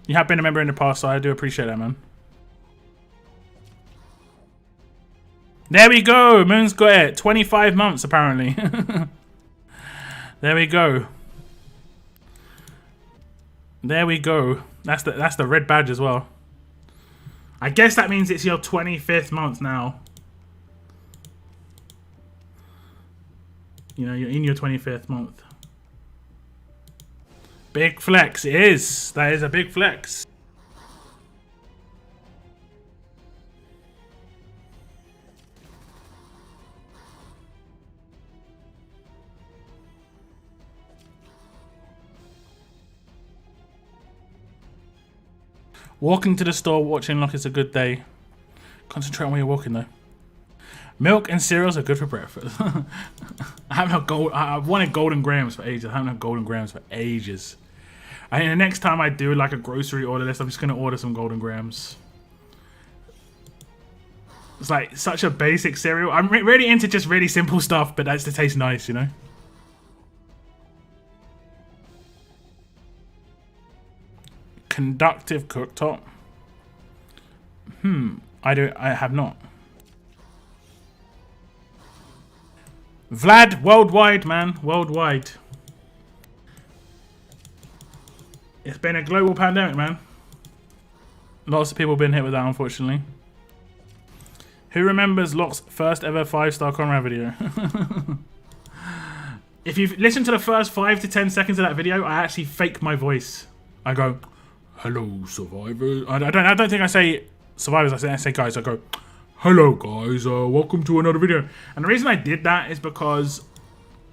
You have been a member in the past, so I do appreciate that, man. There we go. Moon's got it. 25 months, apparently. There we go. There we go. That's the red badge as well. I guess that means it's your 25th month now. You know, you're in your 25th month. Big flex. It is. That is a big flex. Walking to the store, watching like it's a good day. Concentrate on where you're walking though. Milk and cereals are good for breakfast. I wanted golden grams for ages. I haven't had golden grams for ages. I think the next time I do like a grocery order list, I'm just gonna order some golden grams. It's like such a basic cereal. I'm really into just really simple stuff, but that's to taste nice, you know. Conductive cooktop. I have not. Vlad, worldwide, man. Worldwide. It's been a global pandemic, man. Lots of people have been hit with that, unfortunately. Who remembers Locke's first ever 5-star Conrad video? If you've listened to the first 5 to 10 seconds of that video, I actually fake my voice. I go, hello, survivors. I don't think I say survivors, I say guys. I go, hello, guys. Welcome to another video. And the reason I did that is because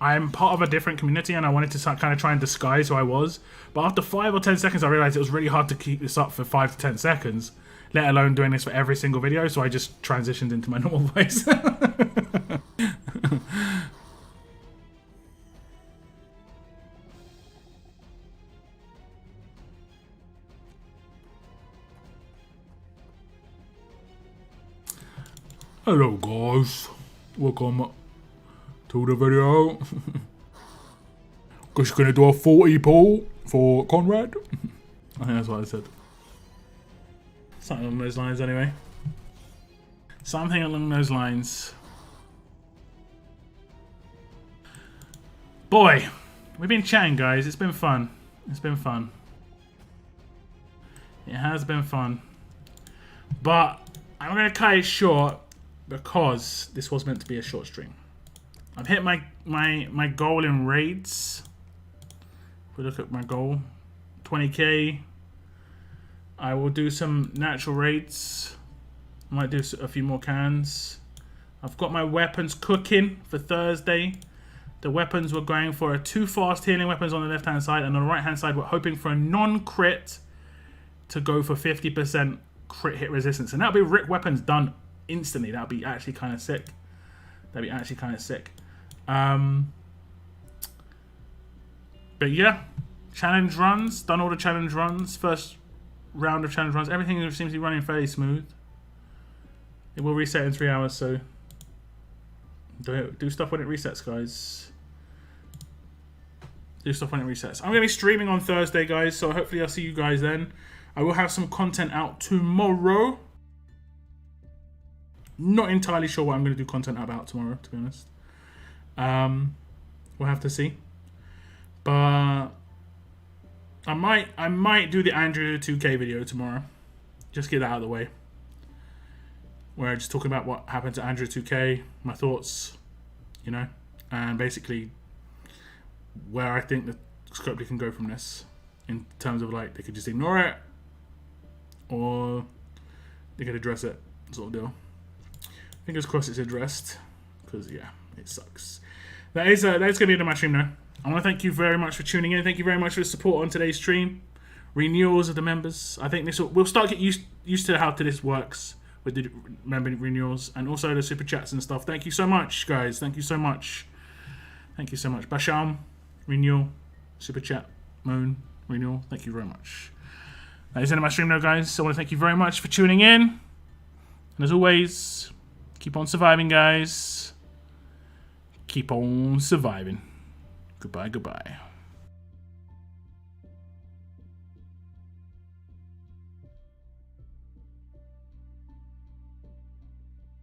I'm part of a different community and I wanted to kind of try and disguise who I was. But after 5 or 10 seconds, I realized it was really hard to keep this up for 5 to 10 seconds, let alone doing this for every single video. So I just transitioned into my normal voice. Hello, guys. Welcome to the video. Just gonna do a 40 pull for Conrad. I think that's what I said. Something along those lines, anyway. Something along those lines. Boy, we've been chatting, guys. It's been fun. It's been fun. It has been fun. But I'm gonna cut it short because this was meant to be a short stream. I've hit my goal in raids. If we look at my goal, 20k. I will do some natural raids. I might do a few more cans. I've got my weapons cooking for Thursday. The weapons we're going for are 2 fast healing weapons on the left hand side, and on the right hand side we're hoping for a non-crit to go for 50% crit hit resistance, and that'll be rip weapons done instantly. That'll be actually kind of sick. That'd be actually kind of sick. But yeah, challenge runs. Done all the challenge runs. First round of challenge runs. Everything seems to be running fairly smooth. It will reset in 3 hours, so do stuff when it resets, guys. Do stuff when it resets. I'm going to be streaming on Thursday, guys, so hopefully I'll see you guys then. I will have some content out tomorrow. Not entirely sure what I'm going to do content about tomorrow, to be honest. We'll have to see. But I might do the Andrew 2K video tomorrow. Just get that out of the way. Where I'm just talking about what happened to Andrew 2K, my thoughts, you know, and basically where I think the Scopely can go from this, in terms of like they could just ignore it or they could address it, sort of deal. Fingers crossed it's addressed, because yeah, it sucks. That's going to be the end of my stream now. I want to thank you very much for tuning in. Thank you very much for the support on today's stream. renewals of the members. I think we'll start get used to how this works with the member renewals and also the super chats and stuff. Thank you so much, guys. Thank you so much. Thank you so much. Basham, renewal, super chat, Moon, renewal. Thank you very much. That is the end of my stream now, guys. So I want to thank you very much for tuning in. And as always, keep on surviving, guys. Keep on surviving. Goodbye, goodbye.